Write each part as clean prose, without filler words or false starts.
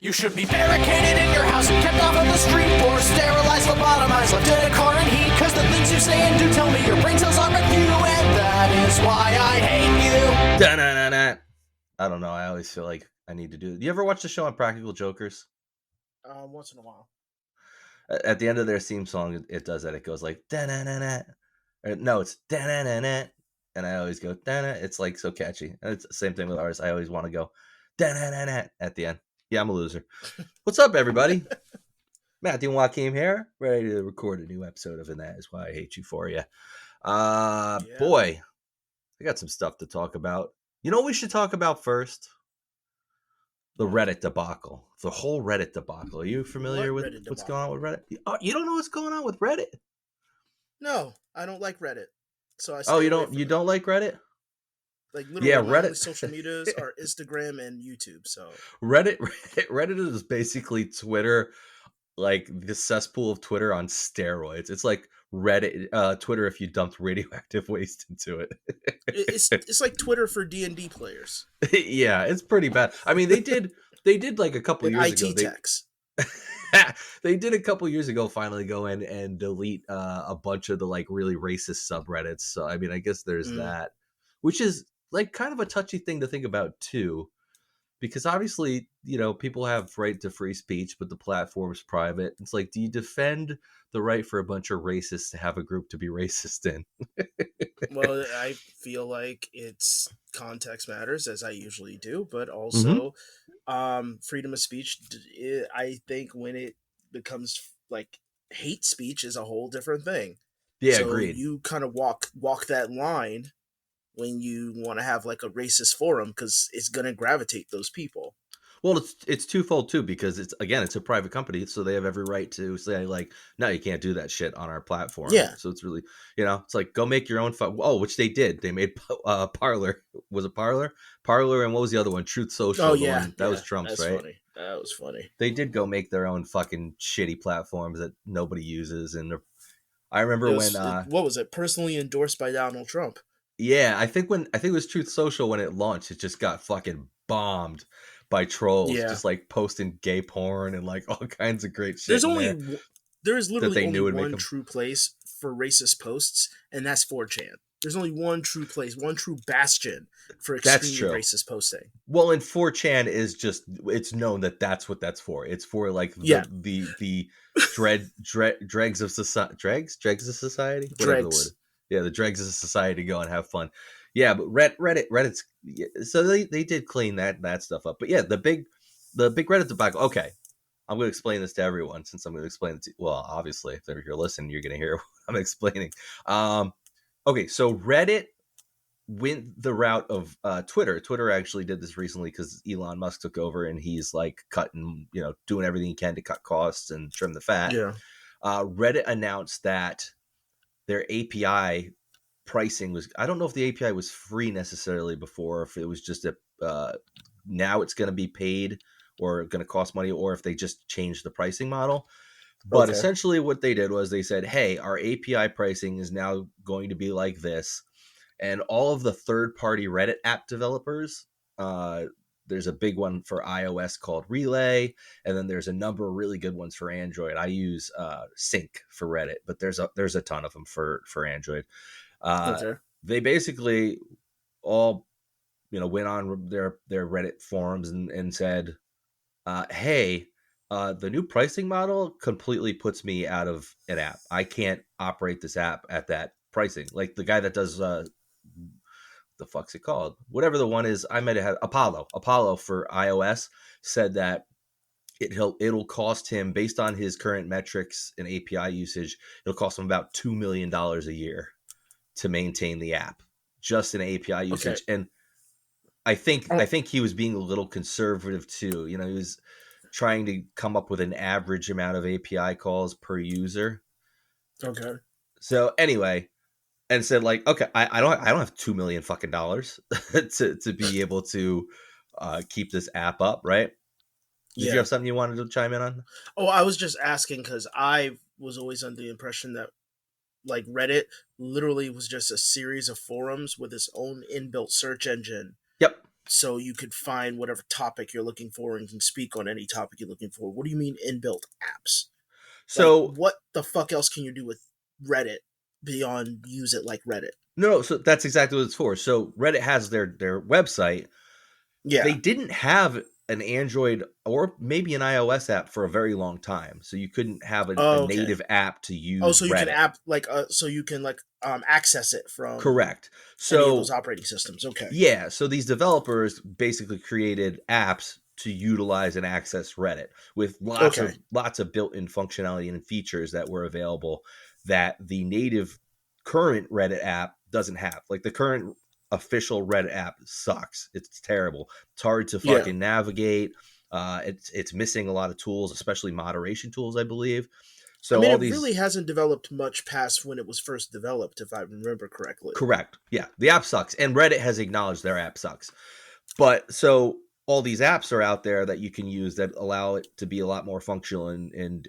You should be barricaded in your house and kept off of the street, or sterilized, lobotomized, left in a car in heat, cause the things you say and do tell me your brain cells are with you, and that is why I hate you. Da-na-na-na. I don't know, I always feel like I need to do it. You ever watch the show on Practical Jokers? Once in a while. At the end of their theme song, it does that. It goes like, da-na-na-na. No, it's da-na-na-na. And I always go, da-na. It's like so catchy. And it's the same thing with ours. I always want to go, da-na-na-na at the end. Yeah, I'm a loser. What's up, everybody? Matthew and Joaquin here, ready to record a new episode of And That Is Why I Hate You for you. Boy, I got some stuff to talk about. You know what we should talk about first? The Reddit debacle. The whole Reddit debacle. Are you familiar with what's going on with Reddit? Oh, you don't know what's going on with Reddit? No, I don't like Reddit. So I you don't like Reddit? Like literally, my only social medias are Instagram and YouTube. So Reddit is basically Twitter, like the cesspool of Twitter on steroids. It's like Reddit, Twitter if you dumped radioactive waste into it. it's like Twitter for D&D players. Yeah, it's pretty bad. I mean, they did like a couple years IT ago. techs. They did a couple years ago finally go in and delete a bunch of the like really racist subreddits. So I mean, I guess there's that, which is like kind of a touchy thing to think about too, because obviously, you know, people have right to free speech, but the platform's private. It's like, do you defend the right for a bunch of racists to have a group to be racist in? Well, I feel like it's context matters, as I usually do, but also freedom of speech. I think when it becomes like hate speech is a whole different thing. Yeah, so agreed. You kind of walk that line when you want to have like a racist forum, because it's going to gravitate those people. Well, it's twofold too, because it's a private company, so they have every right to say like, no, you can't do that shit on our platform. Yeah. So it's really, you know, it's like, go make your own. Which they did. They made Parler. Was it Parler? Parler, and what was the other one? Truth Social. Oh yeah, that was Trump's, right? Funny. That was funny. They did go make their own fucking shitty platforms that nobody uses, and I remember what was it? Personally endorsed by Donald Trump. Yeah, I think it was Truth Social when it launched, it just got fucking bombed by trolls, just like posting gay porn and like all kinds of great shit. There is literally only one true place for racist posts, and that's 4chan. There's only one true place, one true bastion for extremely racist posting. Well, and 4chan is just, it's known that's what that's for. It's for like the dregs of society. Dregs of society? Whatever the word. Yeah, the dregs of society go and have fun. Yeah, but Reddit's, so they did clean that stuff up. But yeah, the big Reddit debacle. Okay, I'm going to explain this to everyone, since I'm going to explain it to, well, obviously, if you're listening, you're going to hear what I'm explaining. Okay, so Reddit went the route of Twitter. Twitter actually did this recently because Elon Musk took over, and he's like cutting, you know, doing everything he can to cut costs and trim the fat. Yeah. Reddit announced that their API pricing was, I don't know if the API was free necessarily before, if it was just now it's going to be paid or going to cost money, or if they just changed the pricing model. But essentially what they did was they said, hey, our API pricing is now going to be like this. And all of the third-party Reddit app developers, there's a big one for iOS called Relay, and then there's a number of really good ones for Android. I use Sync for Reddit, but there's a ton of them for Android. They basically all, you know, went on their Reddit forums and said, hey, the new pricing model completely puts me out of an app. I can't operate this app at that pricing. Like the guy that does the fuck's it called? Whatever the one is, I might have had Apollo for iOS said that it'll cost him, based on his current metrics and API usage, it'll cost him about $2 million a year to maintain the app, just in API usage. And I think he was being a little conservative too. You know, he was trying to come up with an average amount of API calls per user. Okay. So anyway, and said like, okay, I don't have $2 million fucking dollars to be able to keep this app up, right? Did you have something you wanted to chime in on? Oh, I was just asking because I was always under the impression that like Reddit literally was just a series of forums with its own inbuilt search engine. Yep. so you could find whatever topic you're looking for and can speak on any topic you're looking for. What do you mean inbuilt apps? Like, So what the fuck else can you do with Reddit beyond use it like Reddit? no, so that's exactly what it's for. So Reddit has their website. They Yeah. didn't have an Android or maybe an iOS app for a very long time, so you couldn't have a Oh, okay. native app to Oh, use so you can Reddit. so you can access it from Correct. any of those So operating systems. Okay. yeah, so these developers basically created apps to utilize and access Reddit with Okay. lots of built-in functionality and features that were available that the native current Reddit app doesn't have. Like the current official Reddit app sucks. It's terrible. It's hard to Yeah. fucking navigate. It's missing a lot of tools, especially moderation tools, I believe. I So mean, all it these really hasn't developed much past when it was first developed, if I remember correctly. correct. Yeah, the app sucks, and Reddit has acknowledged their app sucks. But so all these apps are out there that you can use that allow it to be a lot more functional and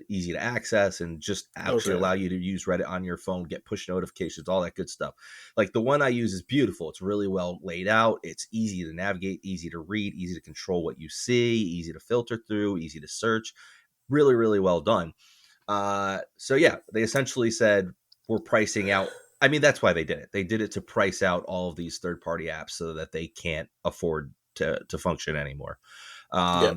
easy to access, and just actually Okay. allow you to use Reddit on your phone, get push notifications, all that good stuff. Like the one I use is beautiful. It's really well laid out. It's easy to navigate, easy to read, easy to control what you see, easy to filter through, easy to search. Really, really well done. So yeah, they essentially said we're pricing out. I mean, that's why they did it. They did it to price out all of these third-party apps so that they can't afford to function anymore. Yeah.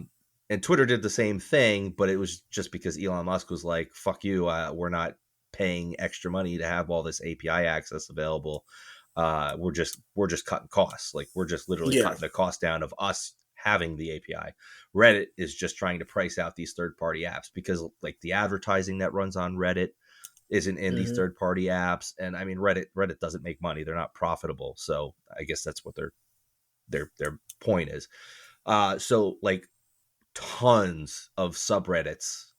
And Twitter did the same thing, but it was just because Elon Musk was like, "Fuck you, we're not paying extra money to have all this API access available. We're just cutting costs. Like we're just literally Yeah. cutting the cost down of us having the API." Reddit is just trying to price out these third-party apps because like the advertising that runs on Reddit isn't in these Hmm. third-party apps. And I mean, Reddit doesn't make money. They're not profitable. So I guess that's what their point is. So like tons of subreddits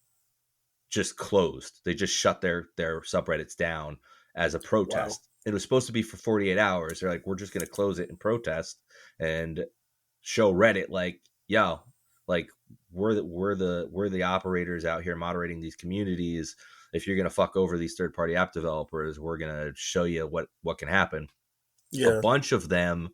just closed. They just shut their subreddits down as a Wow. protest. It was supposed to be for 48 hours. They're like, we're just going to close it in protest and show Reddit like, yo, like we're the operators out here moderating these communities. If you're gonna fuck over these third party app developers, we're gonna show you what can happen. A Yeah. bunch of them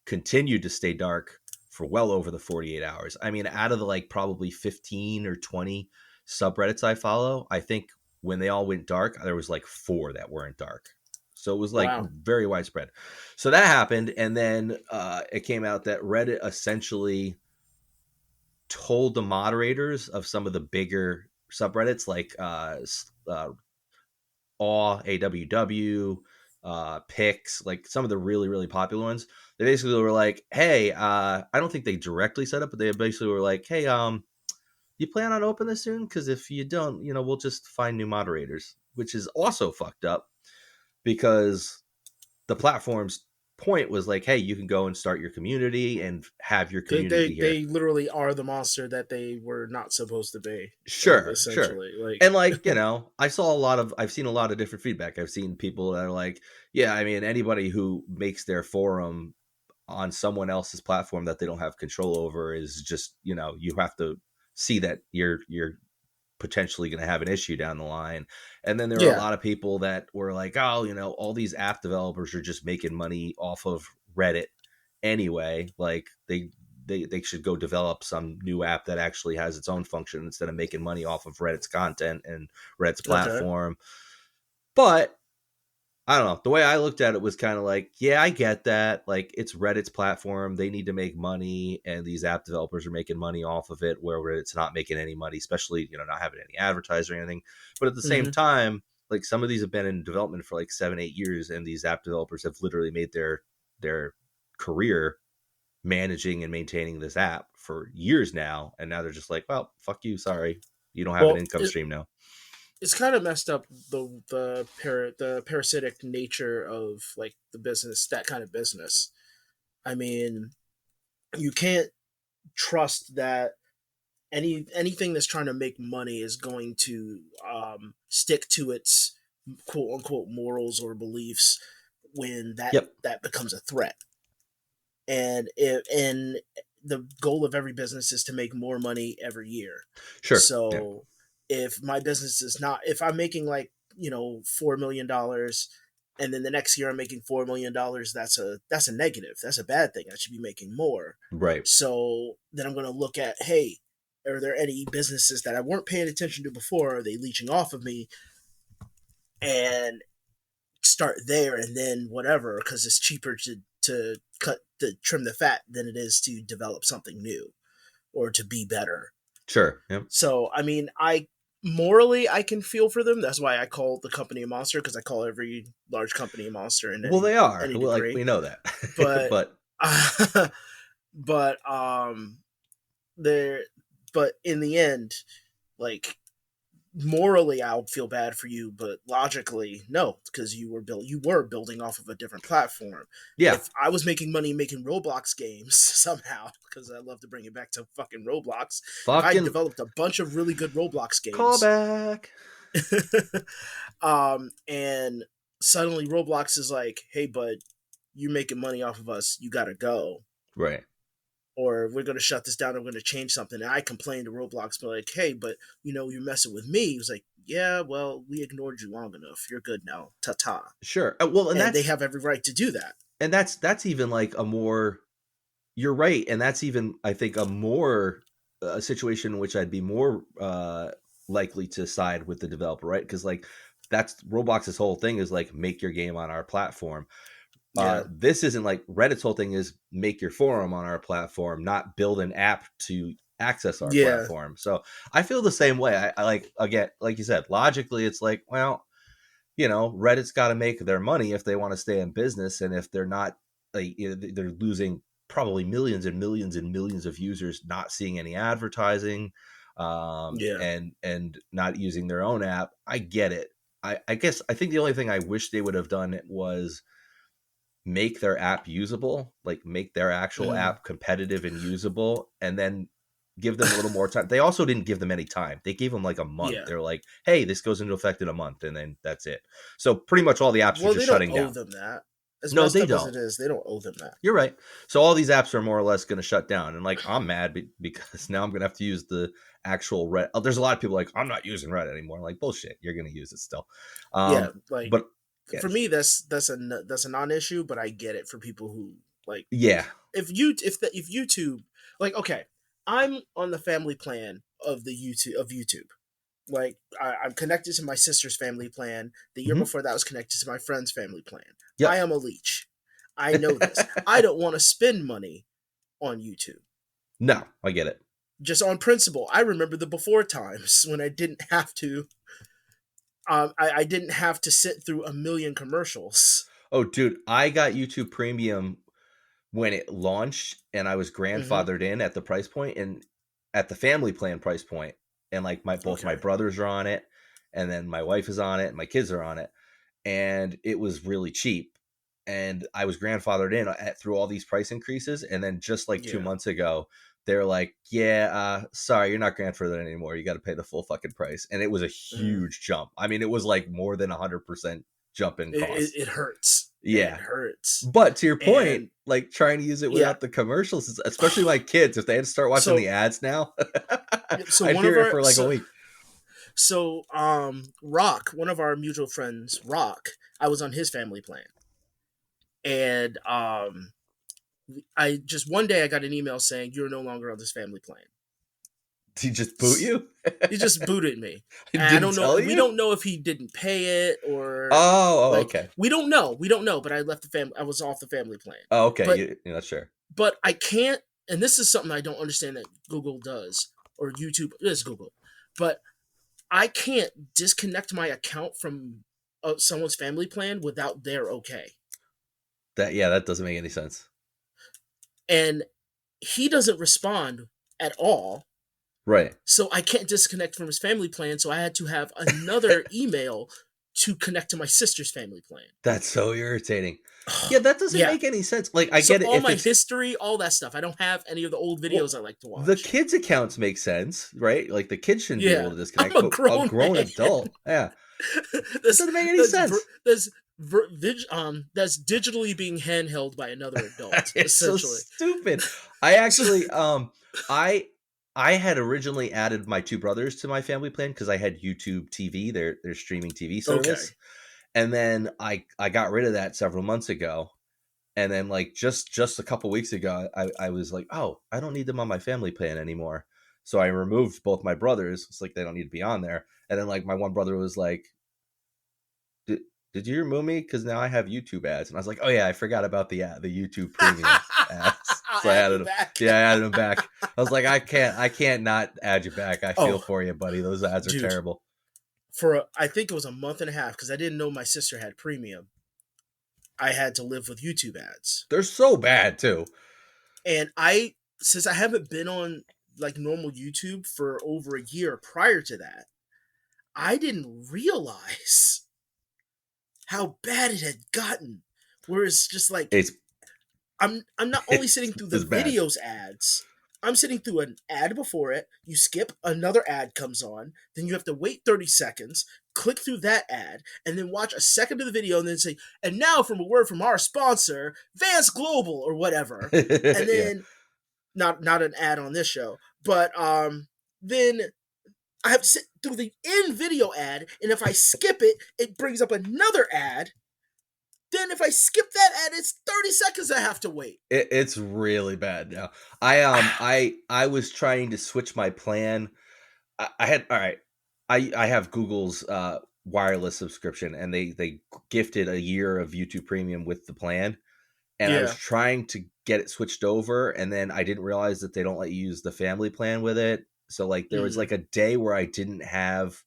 continued to stay dark for well over the 48 hours. I mean, out of the like probably 15 or 20 subreddits I follow, I think when they all went dark, there was like 4 that weren't dark. So it was like Wow. very widespread. So that happened, and then it came out that Reddit essentially told the moderators of some of the bigger subreddits like AWW, Pix, like some of the really, really popular ones. They basically were like, hey, I don't think they directly set up, but they basically were like, hey, you plan on open this soon? Because if you don't, we'll just find new moderators, which is also fucked up because the platform's point was like, hey, you can go and start your community and have your community here. They literally are the monster that they were not supposed to be. Sure. Essentially, like, And like, I've seen a lot of different feedback. I've seen people that are like, yeah, I mean, anybody who makes their forum on someone else's platform that they don't have control over is just, you have to see that you're potentially going to have an issue down the line. And then there are a yeah, lot of people that were like, oh, all these app developers are just making money off of Reddit anyway. Like they should go develop some new app that actually has its own function instead of making money off of Reddit's content and Reddit's okay, platform. But I don't know. The way I looked at it was kind of like, yeah, I get that. Like, it's Reddit's platform. They need to make money, and these app developers are making money off of it, where Reddit's not making any money, especially, not having any advertising or anything. But at the same hmm time, like, some of these have been in development for like 7-8 years, and these app developers have literally made their career managing and maintaining this app for years now. And now they're just like, well, fuck you. Sorry. You don't have an well, income stream now. it's kind of messed up the parasitic nature of like the business, that kind of business. I mean, you can't trust that anything that's trying to make money is going to stick to its quote unquote morals or beliefs when Yep. that becomes a threat. And the goal of every business is to make more money every year. Sure. Yeah. So if my business is not, if I'm making like $4 million and then the next year I'm making $4 million, that's a negative. That's a bad thing. I should be making more. Right. So then I'm going to look at, hey, are there any businesses that I weren't paying attention to before? Are they leeching off of me? And start there, and then whatever, because it's cheaper to trim the fat than it is to develop something new or to be better. Sure. Yep. So, I mean, morally, I can feel for them. That's why I call the company a monster, because I call every large company a monster. And they are. Well, like, we know that. But but in the end, like, morally, I'll feel bad for you, but logically, no, because you were building off of a different platform. Yeah. If I was making money making Roblox games somehow, because I love to bring it back to fucking Roblox, if I developed a bunch of really good Roblox games, callback, and suddenly Roblox is like, hey, bud, you're making money off of us, you gotta go. Right. Or we're going to shut this down, and we're going to change something. And I complained to Roblox, but like, hey, but you're messing with me. He was like, yeah, well, we ignored you long enough. You're good now. Ta-ta. Sure. Well, and they have every right to do that. And that's even like a more, you're right. And that's even, I think, a situation in which I'd be more likely to side with the developer, right? Because like that's Roblox's whole thing is like, make your game on our platform. Yeah. This isn't like Reddit's whole thing is make your forum on our platform, not build an app to access our platform. So I feel the same way. I like, again, like you said, logically, it's like, well, Reddit's got to make their money if they want to stay in business. And if they're not, like, they're losing probably millions and millions and millions of users not seeing any advertising and not using their own app. I get it. I guess I think the only thing I wish they would have done was make their app usable, like make their actual app competitive and usable, and then give them a little more time. They also didn't give them any time. They gave them like a month. They're like, hey, this goes into effect in a month, and then that's it. So pretty much all the apps are just shutting down. They don't owe them that. No, they don't. As it is, they don't owe them that. You're right. So all these apps are more or less going to shut down. And like, I'm mad because now I'm going to have to use the actual Reddit. Oh, there's a lot of people like, I'm not using Reddit anymore. Like, bullshit. You're going to use it still. But for me, that's a non-issue, but I get it for people who like. Yeah. If YouTube, like, okay, I'm on the family plan of YouTube. Like, I'm connected to my sister's family plan. The year before that, I was connected to my friend's family plan. Yep. I am a leech. I know this. I don't want to spend money on YouTube. No, I get it. Just on principle. I remember the before times when I didn't have to. I didn't have to sit through a million commercials. Oh, dude, I got YouTube Premium when it launched, and I was grandfathered in at the price point and at the family plan price point. And like both my brothers are on it, and then my wife is on it, and my kids are on it, and it was really cheap. And I was grandfathered in through all these price increases, and then just like 2 months ago, they're like, sorry, you're not grandfathered anymore. You got to pay the full fucking price. And it was a huge jump. I mean, it was like more than 100% jump in cost. It hurts. Yeah. It hurts. But to your point, like trying to use it without the commercials, especially my kids, if they had to start watching the ads now, I'd hear it for like a week. So, Rock, one of our mutual friends, Rock, I was on his family plan. And, one day I got an email saying you're no longer on this family plan. Did he just boot you? He just booted me. And I don't know. We don't know if he didn't pay it or. Okay. We don't know. But I left the family. I was off the family plan. Oh, okay. You're not sure. But I can't. And this is something I don't understand that Google does or YouTube. It is Google, but I can't disconnect my account from someone's family plan without their okay. That doesn't make any sense. And he doesn't respond at all. Right. So I can't disconnect from his family plan. So I had to have another email to connect to my sister's family plan. That's so irritating. Yeah, that doesn't make any sense. Like, I get it. All my history, all that stuff. I don't have any of the old videos I like to watch. The kids' accounts make sense, right? Like, the kids shouldn't be able to disconnect. I'm a grown adult. Yeah. That doesn't make any sense. That's digitally being handheld by another adult. It's essentially so stupid. I actually, I had originally added my two brothers to my family plan because I had YouTube TV, their streaming TV service. And then I got rid of that several months ago. And then like just a couple weeks ago, I was like, oh, I don't need them on my family plan anymore. So I removed both my brothers. It's like they don't need to be on there. And then like my one brother was like, did you remove me? Because now I have YouTube ads. And I was like, oh yeah, I forgot about the YouTube premium ads. So I added them. Yeah, I added them back. I was like, I can't not add you back. I feel for you, buddy. Those ads are terrible. I think it was a month and a half, because I didn't know my sister had premium. I had to live with YouTube ads. They're so bad too. And since I haven't been on like normal YouTube for over a year prior to that, I didn't realize how bad it had gotten. Where it's just like, I'm not only sitting through the videos ads, I'm sitting through an ad before it. You skip, another ad comes on, then you have to wait 30 seconds, click through that ad, and then watch a second of the video, and then say, and now from a word from our sponsor, Vance Global, or whatever. And then, not an ad on this show, but then I have to sit through the in video ad, and if I skip it, it brings up another ad. Then if I skip that ad, it's 30 seconds I have to wait. It's really bad now. I was trying to switch my plan. I have Google's wireless subscription, and they gifted a year of YouTube Premium with the plan. And I was trying to get it switched over, and then I didn't realize that they don't let you use the family plan with it. So like there was like a day where I didn't have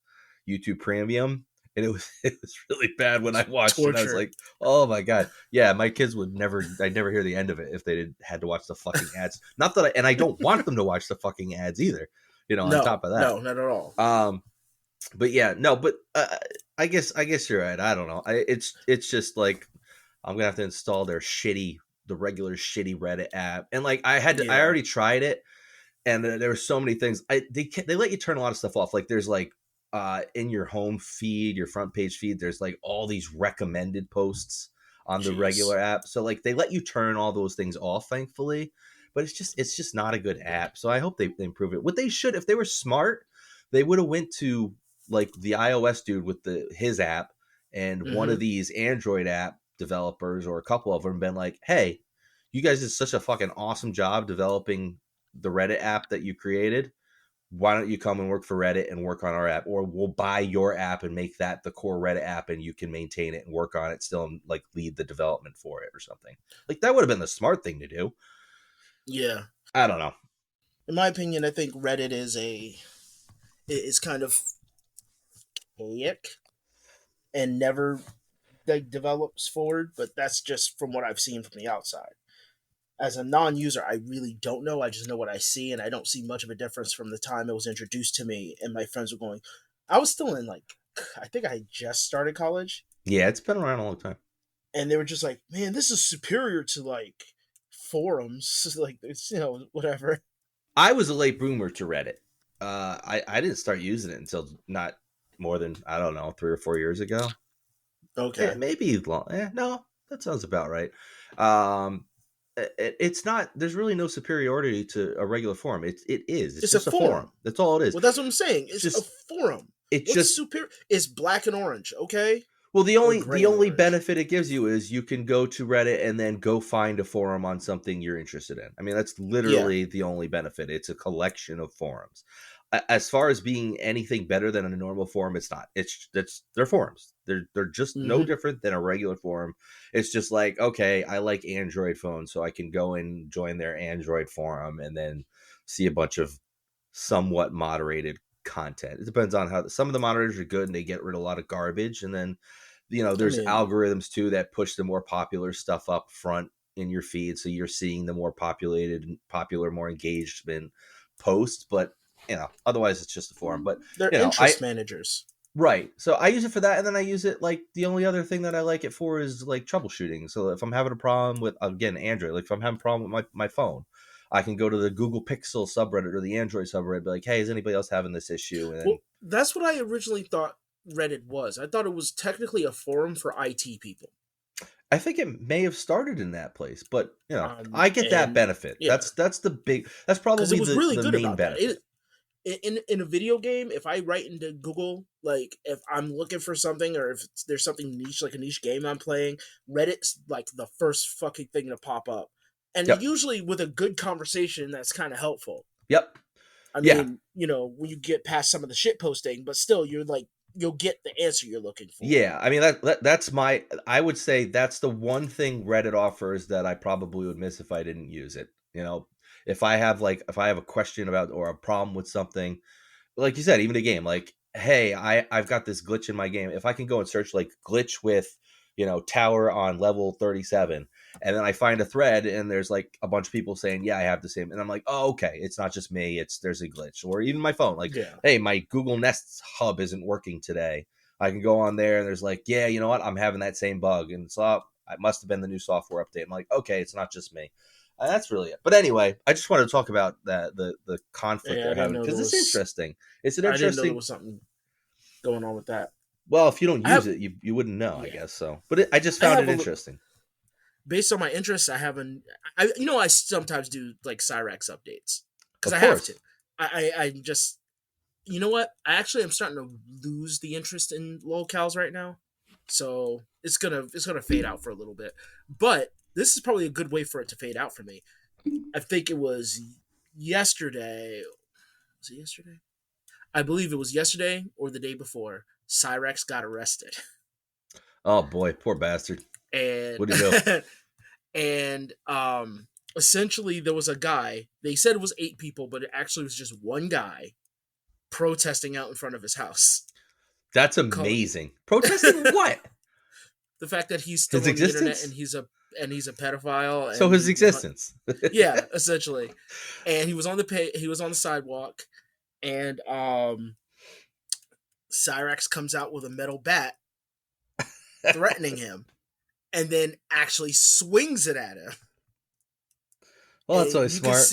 YouTube Premium. And it was really bad when I watched it. I was like, oh my God. Yeah, my kids I'd never hear the end of it if they had to watch the fucking ads. Not that I don't want them to watch the fucking ads either, on top of that. No, not at all. But yeah, no, but I guess you're right. I don't know. It's just like, I'm going to have to install the regular shitty Reddit app. And like I already tried it, and there were so many things. They let you turn a lot of stuff off. Like there's like, in your home feed, your front page feed, there's like all these recommended posts on the regular app. So like they let you turn all those things off, thankfully, but it's just not a good app. So I hope they improve it. What they should, if they were smart, they would have went to like the iOS dude with his app and one of these Android app developers, or a couple of them, been like, hey, you guys did such a fucking awesome job developing the Reddit app that you created. Why don't you come and work for Reddit and work on our app, or we'll buy your app and make that the core Reddit app, and you can maintain it and work on it still, and like lead the development for it or something. Like that would have been the smart thing to do. Yeah. I don't know. In my opinion, I think Reddit is kind of ick and never like develops forward, but that's just from what I've seen from the outside. As a non-user, I really don't know. I just know what I see, and I don't see much of a difference from the time it was introduced to me. And my friends were going, I was still in I think I just started college. Yeah, it's been around a long time. And they were just like, man, this is superior to like forums. Like, it's, whatever. I was a late bloomer to Reddit. I didn't start using it until not more than, I don't know, 3 or 4 years ago. Okay. Yeah, maybe long. No, that sounds about right. It's not, there's really no superiority to a regular forum. It's just a forum. That's all it is. Well, that's what I'm saying. It's just a forum. It's just superior. It's black and orange. Okay. Well, the only benefit it gives you is you can go to Reddit and then go find a forum on something you're interested in. I mean, that's literally the only benefit. It's a collection of forums. As far as being anything better than a normal forum, it's not. They're forums. They're just no different than a regular forum. It's just like, okay, I like Android phones, so I can go and join their Android forum and then see a bunch of somewhat moderated content. It depends on how some of the moderators are good and they get rid of a lot of garbage, and then there's algorithms too that push the more popular stuff up front in your feed, so you're seeing the more popular, more engagement posts. But otherwise it's just a forum. But they're interest managers. Right. So I use it for that, and then I use it like the only other thing that I like it for is like troubleshooting. So if I'm having a problem with, again, Android, like if I'm having a problem with my phone, I can go to the Google Pixel subreddit or the Android subreddit, be like, hey, is anybody else having this issue? And well, that's what I originally thought Reddit was. I thought it was technically a forum for IT people. I think it may have started in that place, but I get that benefit. Yeah. That's probably it was really the good main about benefit. in a video game, if I write into Google, like if I'm looking for something or if there's something niche, like a niche game I'm playing, Reddit's like the first fucking thing to pop up. And Yep. usually with a good conversation, that's kind of helpful. Yep. I mean, when you get past some of the shit posting, but still, you'll get the answer you're looking for. Yeah, I mean that's I would say that's the one thing Reddit offers that I probably would miss if I didn't use it. If I have a question about or a problem with something, like you said, even a game, like, hey, I've got this glitch in my game. If I can go and search like glitch with, tower on level 37, and then I find a thread and there's like a bunch of people saying, yeah, I have the same. And I'm like, oh, okay. It's not just me. There's a glitch. Or even my phone. Like, hey, my Google Nest hub isn't working today. I can go on there and there's like, yeah, you know what? I'm having that same bug. And so it must have been the new software update. I'm like, okay, it's not just me. That's really it. But anyway, I just wanted to talk about the conflict they're having because it's interesting. It's an interesting. I didn't know there was something going on with that. Well, if you don't use it, you wouldn't know, I guess so. But I just found it interesting. Based on my interests, I sometimes do like Cyrax updates because I have to. I just, you know what? I actually am starting to lose the interest in locales right now, so it's gonna fade out for a little bit. But this is probably a good way for it to fade out for me. I think it was yesterday. Was it yesterday? I believe it was yesterday or the day before. Cyrax got arrested. Oh boy, poor bastard. And what did he do? And essentially there was a guy. They said it was 8 people, but it actually was just one guy protesting out in front of his house. That's amazing. Protesting what? The fact that he's still on the internet and he's a pedophile. So his existence. Yeah, essentially. And he was on the sidewalk, and Cyrax comes out with a metal bat threatening him, and then actually swings it at him. Well, that's always smart.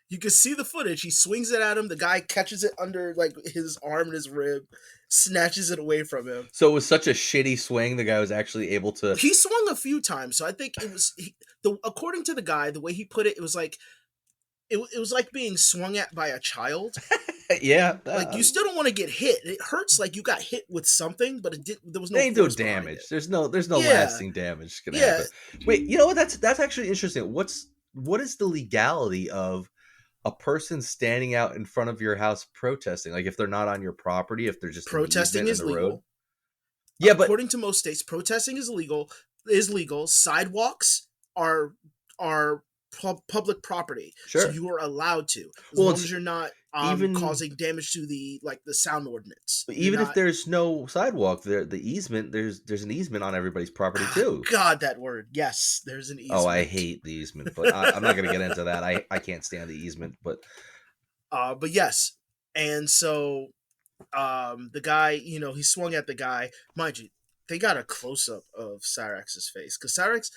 You can see the footage. He swings it at him. The guy catches it under like his arm and his rib, snatches it away from him. So it was such a shitty swing. The guy was actually able to. He swung a few times, so I think it was. According to the guy, the way he put it, it was like it was like being swung at by a child. Yeah, like you still don't want to get hit. It hurts like you got hit with something, but there was no. Ain't no damage. There's no lasting damage gonna happen. Wait, you know what? That's actually interesting. What is the legality of a person standing out in front of your house protesting? Like if they're not on your property, if they're just protesting is legal. Road? Yeah, but according to most states, protesting is legal. Sidewalks are public property, sure. So you are allowed to, as long as you're not even causing damage to the sound ordinance. Even if there's no sidewalk, there's an easement on everybody's property too. God, that word. Yes, there's an easement. Oh, I hate the easement, but I'm not going to get into that. I can't stand the easement, but yes, and so the guy, he swung at the guy. Mind you, they got a close up of Cyrax's face because Cyrax.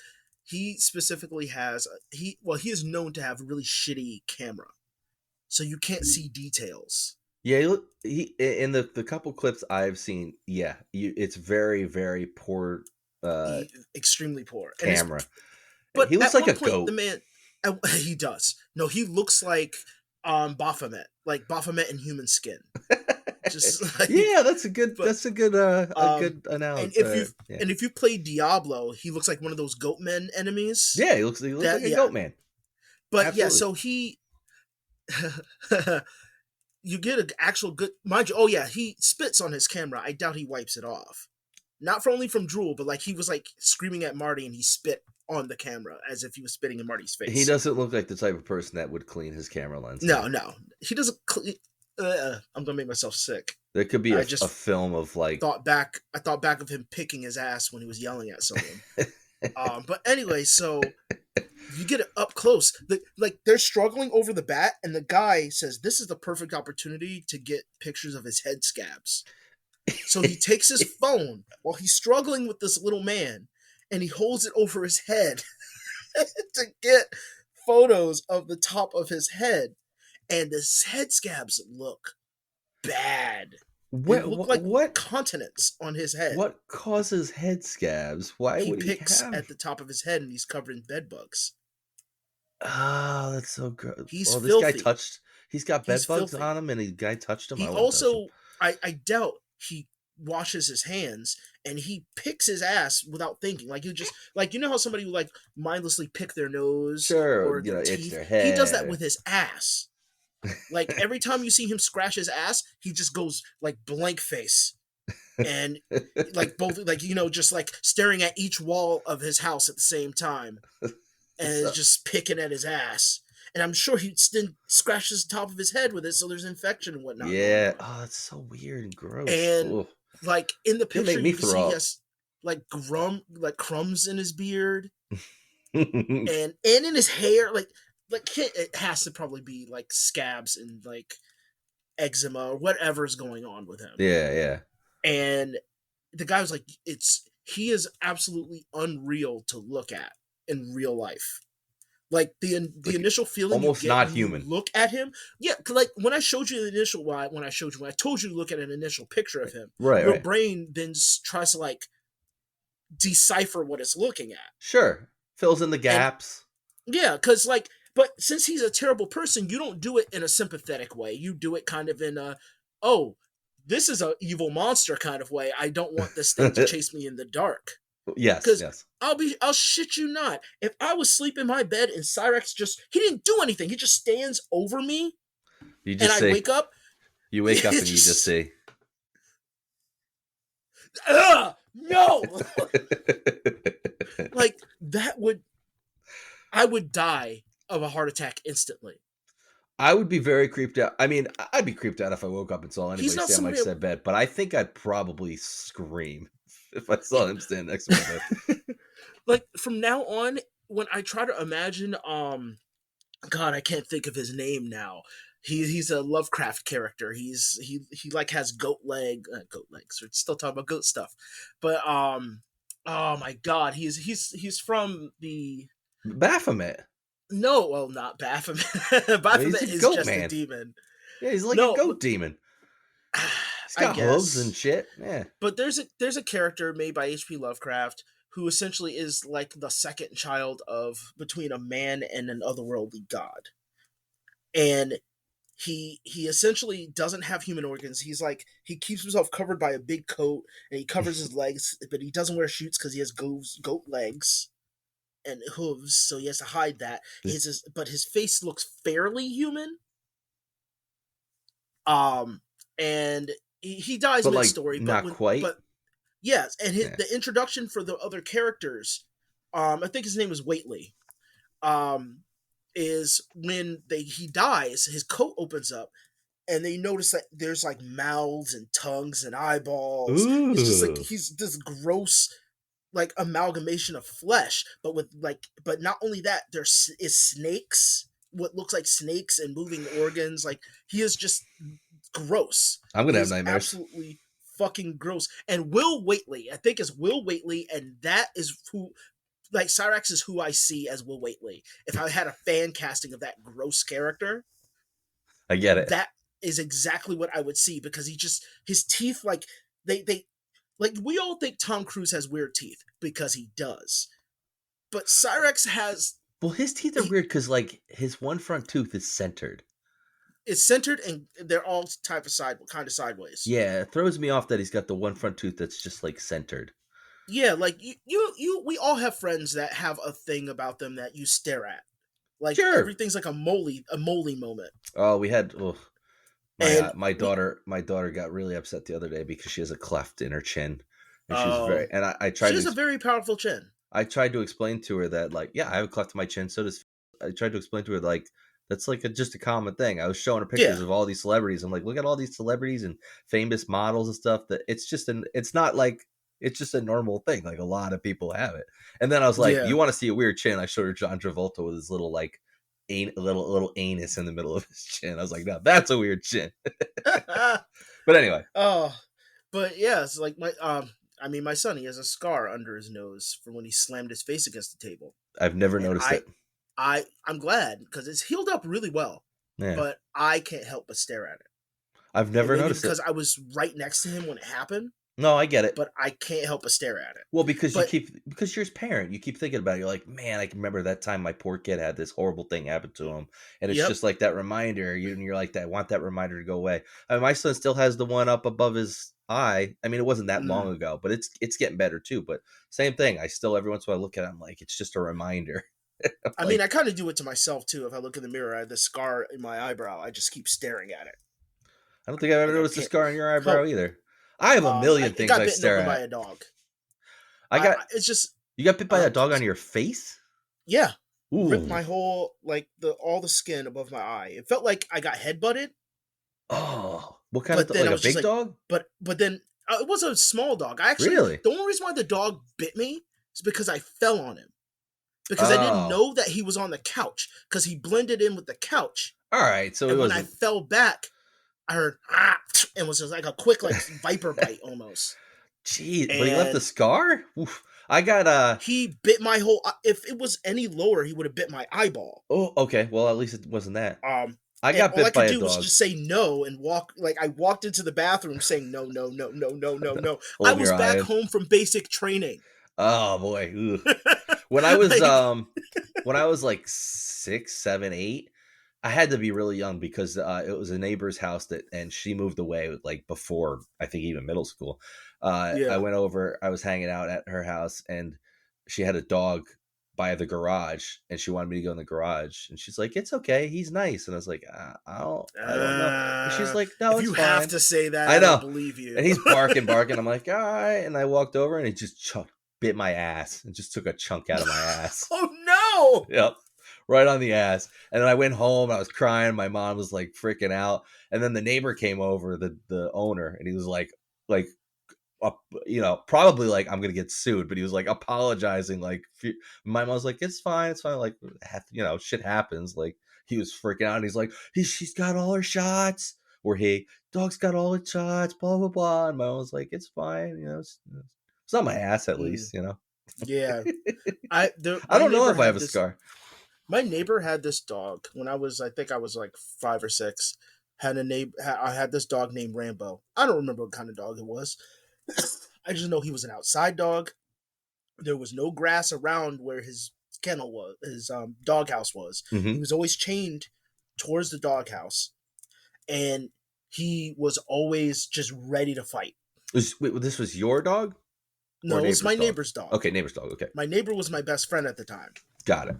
He specifically has he is known to have a really shitty camera, so you can't see details. Yeah, he in the couple clips I've seen. Yeah, it's very very poor, extremely poor camera. But he looks like a goat. The man, he does. No, he looks like Baphomet, in human skin. Just like, yeah, that's a good good analogy. And if you play Diablo, he looks like one of those goat men enemies. Yeah, he looks like a goat man. But absolutely. Yeah, so he you get an actual good, mind you. Oh yeah, he spits on his camera. I doubt he wipes it off. Not only from drool, but like he was like screaming at Marty and he spit on the camera as if he was spitting in Marty's face. He doesn't look like the type of person that would clean his camera lens. No, he doesn't. I'm gonna make myself sick. There could be a film of like. I thought back of him picking his ass when he was yelling at someone. But anyway, so you get it up close. They're struggling over the bat, and the guy says, "This is the perfect opportunity to get pictures of his head scabs." So he takes his phone while he's struggling with this little man, and he holds it over his head to get photos of the top of his head. And the head scabs look bad. What continents on his head? What causes head scabs? Why would he picks at the top of his head and he's covered in bed bugs? Oh, that's so good. He's this filthy. guy He's got bed He's bugs filthy. on him, and the guy touched him. He I wouldn't touch him. also, I doubt he washes his hands, and he picks his ass without thinking. Like, you just, like, you know how somebody would, like, mindlessly pick their nose Sure, or their itch teeth? their He does head. that with his ass. Like, every time you see him scratch his ass, he just goes, like, blank face. And, like, both, like, you know, just, like, staring at each wall of his house at the same time. And is just picking at his ass. And I'm sure he then scratches the top of his head with it, so there's infection and whatnot. Yeah. Oh, that's so weird and gross. And Ugh. like in the picture, me you can see throw he up. has like crumbs in his beard, and in his hair. Like it has to probably be like scabs and like eczema or whatever's going on with him. Yeah. And the guy was like, he is absolutely unreal to look at in real life. Like the initial feeling almost you get not when human. you look at him, yeah. Like when I showed you the initial, when I told you to look at an initial picture of him, your brain then tries to like decipher what it's looking at. Sure, fills in the gaps. And, yeah, because like, but since he's a terrible person, you don't do it in a sympathetic way. You do it kind of in a, oh, this is an evil monster kind of way. I don't want this thing to chase me in the dark. Yes. I'll shit you not. If I was asleep in my bed and Cyrax he didn't do anything. He just stands over me. You just say, I wake up. You wake up and you just say, no. Like I would die of a heart attack instantly. I would be very creeped out. I mean, I'd be creeped out if I woke up and saw anybody stand on my said bed, but I think I'd probably scream if I saw him stand next to my bed. Like from now on, when I try to imagine, God, I can't think of his name now. He's a Lovecraft character. He like has goat legs. We're still talking about goat stuff, but oh my God, he's from the Baphomet. No, well, not Baphomet. Baphomet is just a demon. Yeah, he's like a goat demon. He's got hooves and shit. Yeah. But there's a character made by H.P. Lovecraft who essentially is like the second child of between a man and an otherworldly god. And he essentially doesn't have human organs. He's like, he keeps himself covered by a big coat and he covers his legs, but he doesn't wear shoes because he has goat legs and hooves, so he has to hide that. But his face looks fairly human. And he dies mid-story, but not quite. But yes, and the introduction for the other characters, I think his name is Whately, is when he dies, his coat opens up, and they notice that there's like mouths and tongues and eyeballs. Ooh. It's just like he's this gross, like amalgamation of flesh, but not only that, there is snakes, what looks like snakes and moving organs. Like he is just gross. I'm gonna have nightmares. Absolutely fucking gross. And Will Whately, I think is Will Whately, and that is who, like Cyrax is who I see as Will Whately. If I had a fan casting of that gross character, I get it. That is exactly what I would see, because his teeth, like they like, we all think Tom Cruise has weird teeth because he does, but Cyrax has. Well, his teeth are weird because like his one front tooth is centered. It's centered, and they're all kind of sideways. Yeah, it throws me off that he's got the one front tooth that's just like centered. Yeah, like we all have friends that have a thing about them that you stare at. Like everything's like a moly moment. Oh, we had. My daughter got really upset the other day because she has a cleft in her chin, and I tried. She has a very powerful chin. I tried to explain to her that, like, yeah, I have a cleft in my chin. So does. I tried to explain to her like that's like just a common thing. I was showing her pictures of all these celebrities. I'm like, look at all these celebrities and famous models and stuff. That it's just it's just a normal thing. Like a lot of people have it. And then I was like, you want to see a weird chin? I showed her John Travolta with his little like. Little anus in the middle of his chin. I was like, no, that's a weird chin. But anyway. But yeah, it's like my son, he has a scar under his nose from when he slammed his face against the table. I've never noticed it. I'm glad, because it's healed up really well. Yeah. But I can't help but stare at it. I've never noticed because I was right next to him when it happened. No, I get it. but I can't help but stare at it. Well, because But because you're his parent, you keep thinking about it. You're like, man, I can remember that time my poor kid had this horrible thing happen to him, and it's yep, just like that reminder. You're like, that I want that reminder to go away. I mean, my son still has the one up above his eye. I mean, it wasn't that long ago, but it's getting better too. But same thing. I still every once in a while look at it, I'm like, it's just a reminder. I mean, Like, I kind of do it to myself too. If I look in the mirror, I have this scar in my eyebrow. I just keep staring at it. I don't think I've ever Like I noticed a can't scar on your eyebrow help. either. I have a million It things got I bitten stare open by at. a dog. I got It's just You got bit by a um, dog on your face? yeah, ripped Ooh. my whole like all the skin above my eye. It felt like I got headbutted, Oh, what kind of but then like I a was just big like, dog? but then it was a small dog. I actually Really? the only reason why the dog bit me is because I fell on him because I didn't Oh, know that he was on the couch because he blended in with the couch, all right. So it and when I wasn't. fell back, I heard and was just like a quick like viper bite almost, Geez, but he left a and scar. Oof. I got he bit my whole. If it was any lower, he would have bit my eyeball. Oh, okay. Well, at least it wasn't that. Um, I and got all I bit by could a do was dog. just say no and walk. Like I walked into the bathroom saying no, no, no, no, no, no, no. I Hold was your back eye. home from basic training. Oh boy. Ugh. When I was Like, when I was like 6, 7, 8, I had to be really young because it was a neighbor's house and she moved away like before I think even middle school. I yeah. went over. I was hanging out at her house and she had a dog by the garage and she wanted me to go in the garage and she's like, "It's okay, he's nice." And I was like, I don't know." And she's like, "No, If it's you have fine." to say that, I I don't know. believe And you. he's barking. I'm like, "All right." And I walked over and he just bit my ass and just took a chunk out of my ass. Oh no! Yep. Right on the ass. And then I went home. I was crying. My mom was like freaking out. And then the neighbor came over, the owner, and he was like, probably like I'm gonna get sued, but he was like apologizing. Like my mom was like, it's fine, it's fine. Like, shit happens. Like he was freaking out, and he's like, she's got all her shots, or dog's got all its shots, blah blah blah. And my mom was like, it's fine, it's not my ass at Mm, least. yeah, I my don't know neighbor if I have had a this. scar. My neighbor had this dog when I think I was like 5 or 6. I had this dog named Rambo. I don't remember what kind of dog it was. I just know he was an outside dog. There was no grass around where his kennel was, his doghouse was. He Mm-hmm. was always chained towards the doghouse, and he was always just ready to fight. Wait, this was your dog or No, it's neighbor's my dog? neighbor's dog. Okay, neighbor's dog. Okay, My neighbor was my best friend at the time. got it.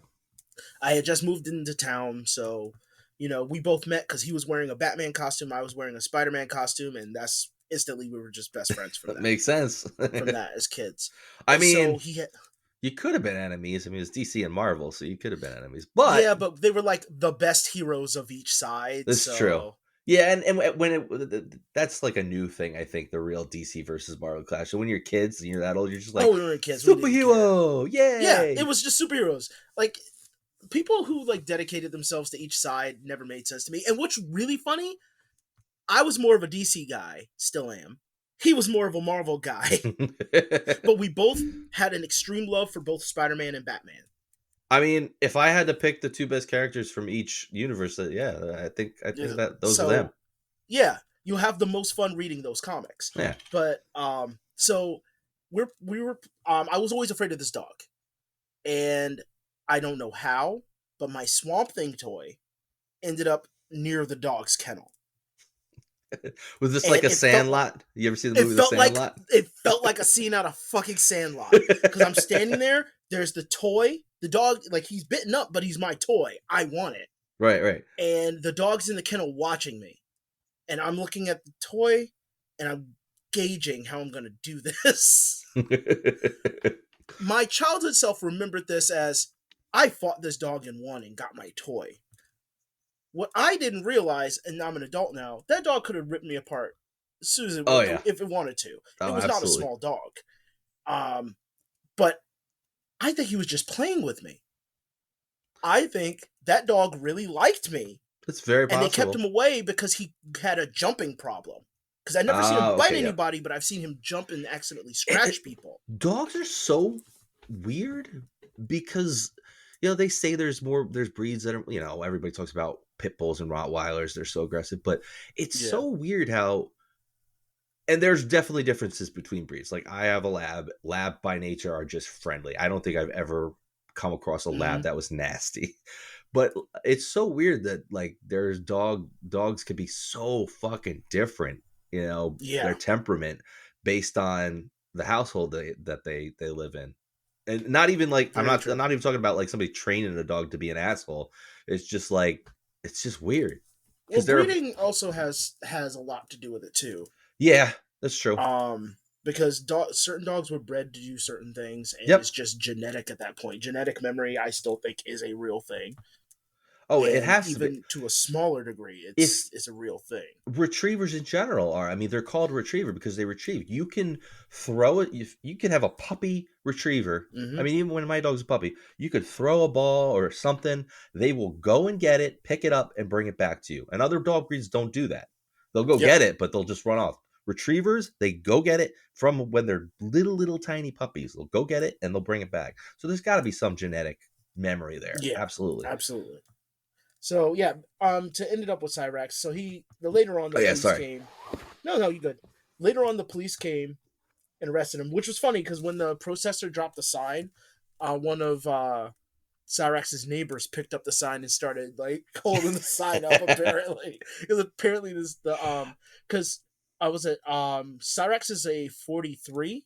I had just moved into town, so we both met because he was wearing a Batman costume, I was wearing a Spider-Man costume, and that's instantly we were just best friends from That that. makes sense. From that as kids. I So mean, he had, you could have been enemies. I mean, it's DC and Marvel, so you could have been enemies. But yeah, but they were like the best heroes of each side. this is true. So Yeah, and that's like a new thing. I think the real DC versus Marvel clash. And when you're kids and you're that old, you're just like, we were kids. We didn't care. superhero, yay! Yeah, it was just superheroes. Like people who like dedicated themselves to each side never made sense to me. And what's really funny, I was more of a DC guy, still am. He was more of a Marvel guy. But we both had an extreme love for both Spider-Man and Batman. I mean, if I had to pick the two best characters from each universe, yeah, I think that those are them. Yeah, you'll have the most fun reading those comics. Yeah. But so we were I was always afraid of this dog. And I don't know how, but my Swamp Thing toy ended up near the dog's kennel. Was this like a Sandlot? You ever see the movie The Sandlot? It felt like a scene out of fucking Sandlot. Because I'm standing there, there's the toy, the dog, like he's bitten up, but he's my toy. I want it. Right. And the dog's in the kennel watching me. And I'm looking at the toy, and I'm gauging how I'm going to do this. My childhood self remembered this as, I fought this dog and won and got my toy. What I didn't realize, and I'm an adult now, that dog could have ripped me apart as soon as if it wanted to. It was not a small dog. But I think he was just playing with me. I think that dog really liked me. It's very possible. And they kept him away because he had a jumping problem. Because I've never seen him bite anybody, but I've seen him jump and accidentally scratch people. Dogs are so weird because they say there's breeds that are, everybody talks about pit bulls and Rottweilers, they're so aggressive, but it's so weird how And there's definitely differences between breeds. Like I have a lab. Lab by nature are just friendly. I don't think I've ever come across a lab that was nasty. But it's so weird that like there's dogs could be so fucking different, you know, their temperament based on the household that they live in. And not even like I'm not even talking about like somebody training a dog to be an asshole. It's just like it's just weird. Well, breeding also has a lot to do with it too. Yeah, that's true. Because certain dogs were bred to do certain things, and it's just genetic at that point. Genetic memory, I still think, is a real thing. Oh, and it has even to a smaller degree. It's a real thing. Retrievers in general are. I mean, they're called retriever because they retrieve. You can throw it. You can have a puppy retriever. Mm-hmm. I mean, even when my dog's a puppy, you could throw a ball or something. They will go and get it, pick it up, and bring it back to you. And other dog breeds don't do that. They'll go get it, but they'll just run off. Retrievers, they go get it from when they're little tiny puppies. They'll go get it and they'll bring it back. So there's got to be some genetic memory there. Yeah, absolutely. So yeah, to end it up with Cyrax. So later on the police came. No, you good. Later on, the police came and arrested him, which was funny because when the protestor dropped the sign, one of Cyrax's neighbors picked up the sign and started like holding the sign up. Apparently, because Cyrax is a 43,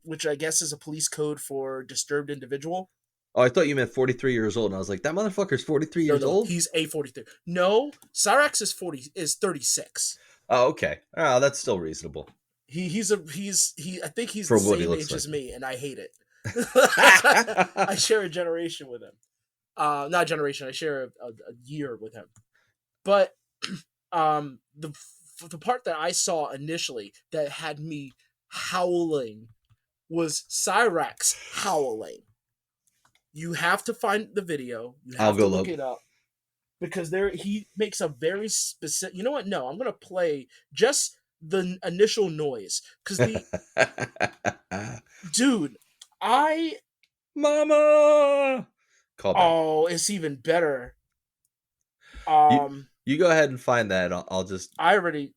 which I guess is a police code for disturbed individual. Oh, I thought you meant 43 years old, and I was like, that motherfucker's 43 years old? He's a 43. No, Cyrax is 36. Oh, okay. Oh, that's still reasonable. I think he's the same age as me, and I hate it. I share a generation with him. Not a generation, I share a year with him. But the part that I saw initially that had me howling was Cyrax howling. You have to find the video. You have to look it up. Because he makes a very specific... You know what? No, I'm going to play just the initial noise. Because Dude, Mama! Oh, it's even better. You go ahead and find that. I'll just... Oh, you already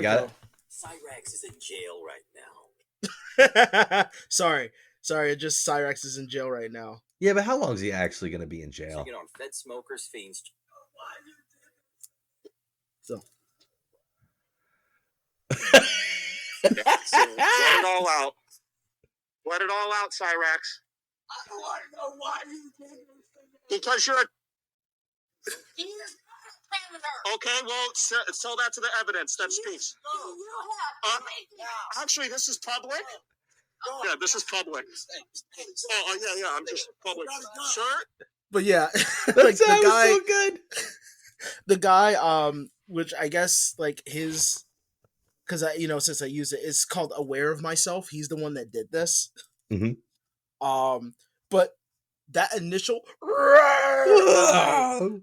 got it? Cyrax is in jail right now. Sorry, just Cyrax is in jail right now. Yeah, but how long is he actually going to be in jail? Get on Fed Smokers Fiends. So. Let it all out. Let it all out, Cyrax. I don't want to know why you did this. Because you're a... He is not a predator. Okay, well, tell that to the evidence. That speaks. Actually, this is public. Yeah, this is public. Oh, yeah, I'm just public. Sure. But yeah, like the guy, so good. The guy, which I guess like his, because since I use it, it's called Aware of Myself. He's the one that did this. Mm-hmm. But that initial sound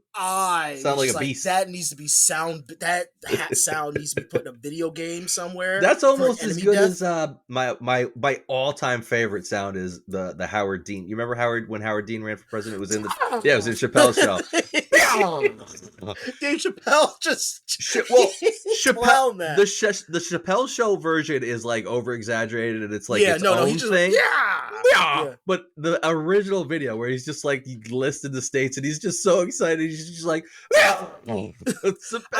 like a beast. That needs to be sound. That sound needs to be put in a video game somewhere. That's almost as good as my all-time favorite sound is the Howard Dean. You remember when Howard Dean ran for president? It was in Chappelle's show. Dave Chappelle just Chappelle. The Chappelle show version is like over exaggerated and it's like own thing. Yeah. But the original video where he's just like he listed the states and he's just so excited. He's just like, I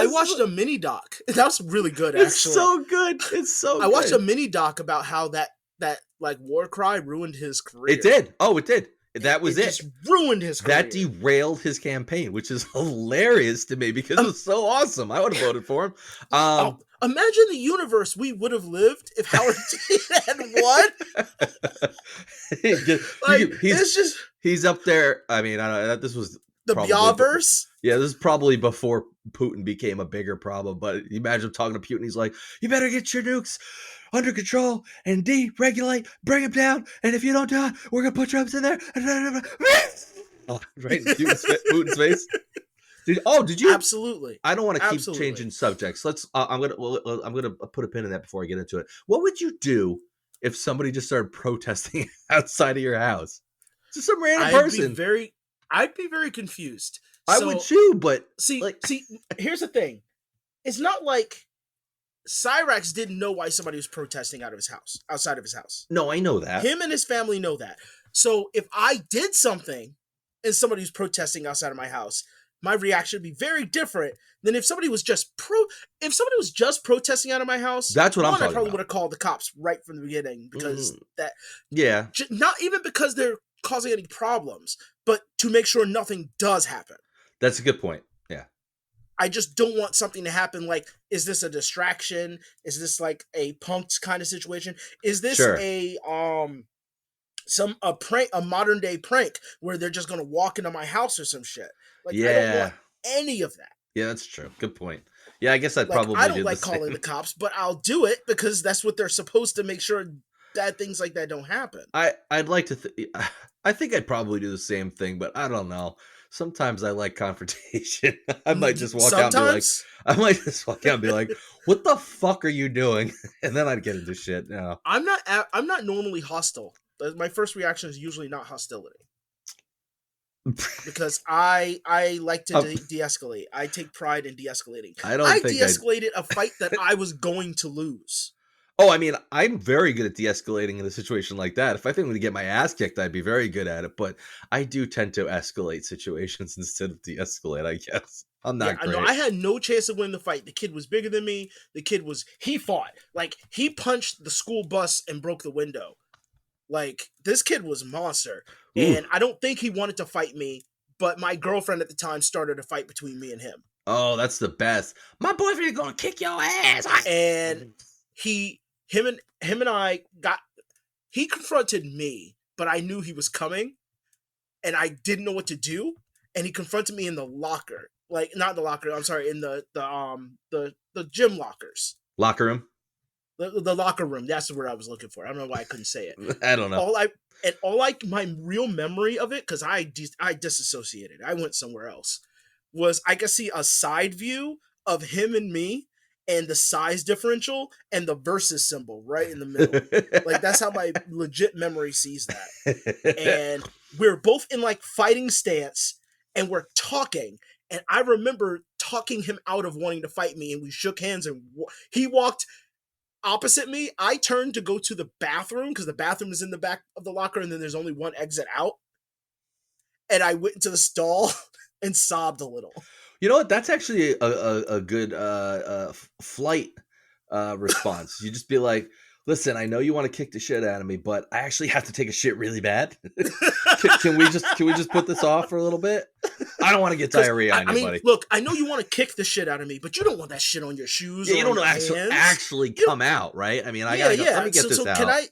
watched a mini doc. That was really good. Actually, it's so good. I watched a mini doc about how that like war cry ruined his career. It did. Oh, it did. That was it. Just ruined his career. That derailed his campaign, which is hilarious to me because it was so awesome. I would have voted for him. Imagine the universe we would have lived if Howard Dean had won. He's up there. I mean, I don't know. This was the Biaverse. Yeah, this is probably before Putin became a bigger problem. But imagine talking to Putin. He's like, "You better get your nukes under control and deregulate, bring them down. And if you don't do it, we're gonna put troops in there." Right in Putin's face. Did you? Absolutely. I don't want to keep changing subjects. I'm gonna put a pin in that before I get into it. What would you do if somebody just started protesting outside of your house? Just some random person. I'd be very confused. I would too, but see, here's the thing. It's not like Cyrax didn't know why somebody was protesting outside of his house. No, I know that. Him and his family know that. So if I did something and somebody was protesting outside of my house, my reaction would be very different than if somebody was just protesting out of my house. That's what I'm talking I probably about. would have called the cops right from the beginning because Yeah. Not even because they're causing any problems, but to make sure nothing does happen. That's a good point. Yeah. I just don't want something to happen like, is this a distraction? Is this like a punked kind of situation? Is this a prank, a modern day prank where they're just gonna walk into my house or some shit? Like, I don't want any of that. Yeah, that's true. Good point. Yeah, I guess I'd like, probably I don't do like the calling same. the cops, but I'll do it because that's what they're supposed to make sure bad things like that don't happen. I'd like to I think I'd probably do the same thing, but I don't know. Sometimes I like confrontation. I might just walk out and be like, what the fuck are you doing? And then I'd get into shit. No. I'm not normally hostile. My first reaction is usually not hostility. Because I like to de-escalate. I take pride in de-escalating. I de-escalated a fight that I was going to lose. Oh, I mean, I'm very good at de-escalating in a situation like that. If I think I'm going to get my ass kicked, I'd be very good at it. But I do tend to escalate situations instead of de-escalate, I guess. I'm not great. I had no chance of winning the fight. The kid was bigger than me. He fought. Like, he punched the school bus and broke the window. Like, this kid was a monster. Ooh. And I don't think he wanted to fight me, but my girlfriend at the time started a fight between me and him. Oh, that's the best. My boyfriend is going to kick your ass. And him and I he confronted me, but I knew he was coming and I didn't know what to do. And he confronted me in the locker, like not the locker. I'm sorry. In the gym lockers, locker room, the locker room. That's the word I was looking for. I don't know why I couldn't say it. I don't know. My real memory of it, cause I disassociated. I went somewhere else, was I could see a side view of him and me, and the size differential and the versus symbol right in the middle. Like, that's how my legit memory sees that. And we're both in like fighting stance and we're talking. And I remember talking him out of wanting to fight me, and we shook hands and he walked opposite me. I turned to go to the bathroom because the bathroom is in the back of the locker and then there's only one exit out. And I went into the stall and sobbed a little. You know what? That's actually a good flight response. You just be like, listen, I know you want to kick the shit out of me, but I actually have to take a shit really bad. Can we just put this off for a little bit? I don't want to get diarrhea on you, buddy. Look, I know you want to kick the shit out of me, but you don't want that shit on your shoes. Yeah, you don't actually come out, right? I mean, let me get this out. Can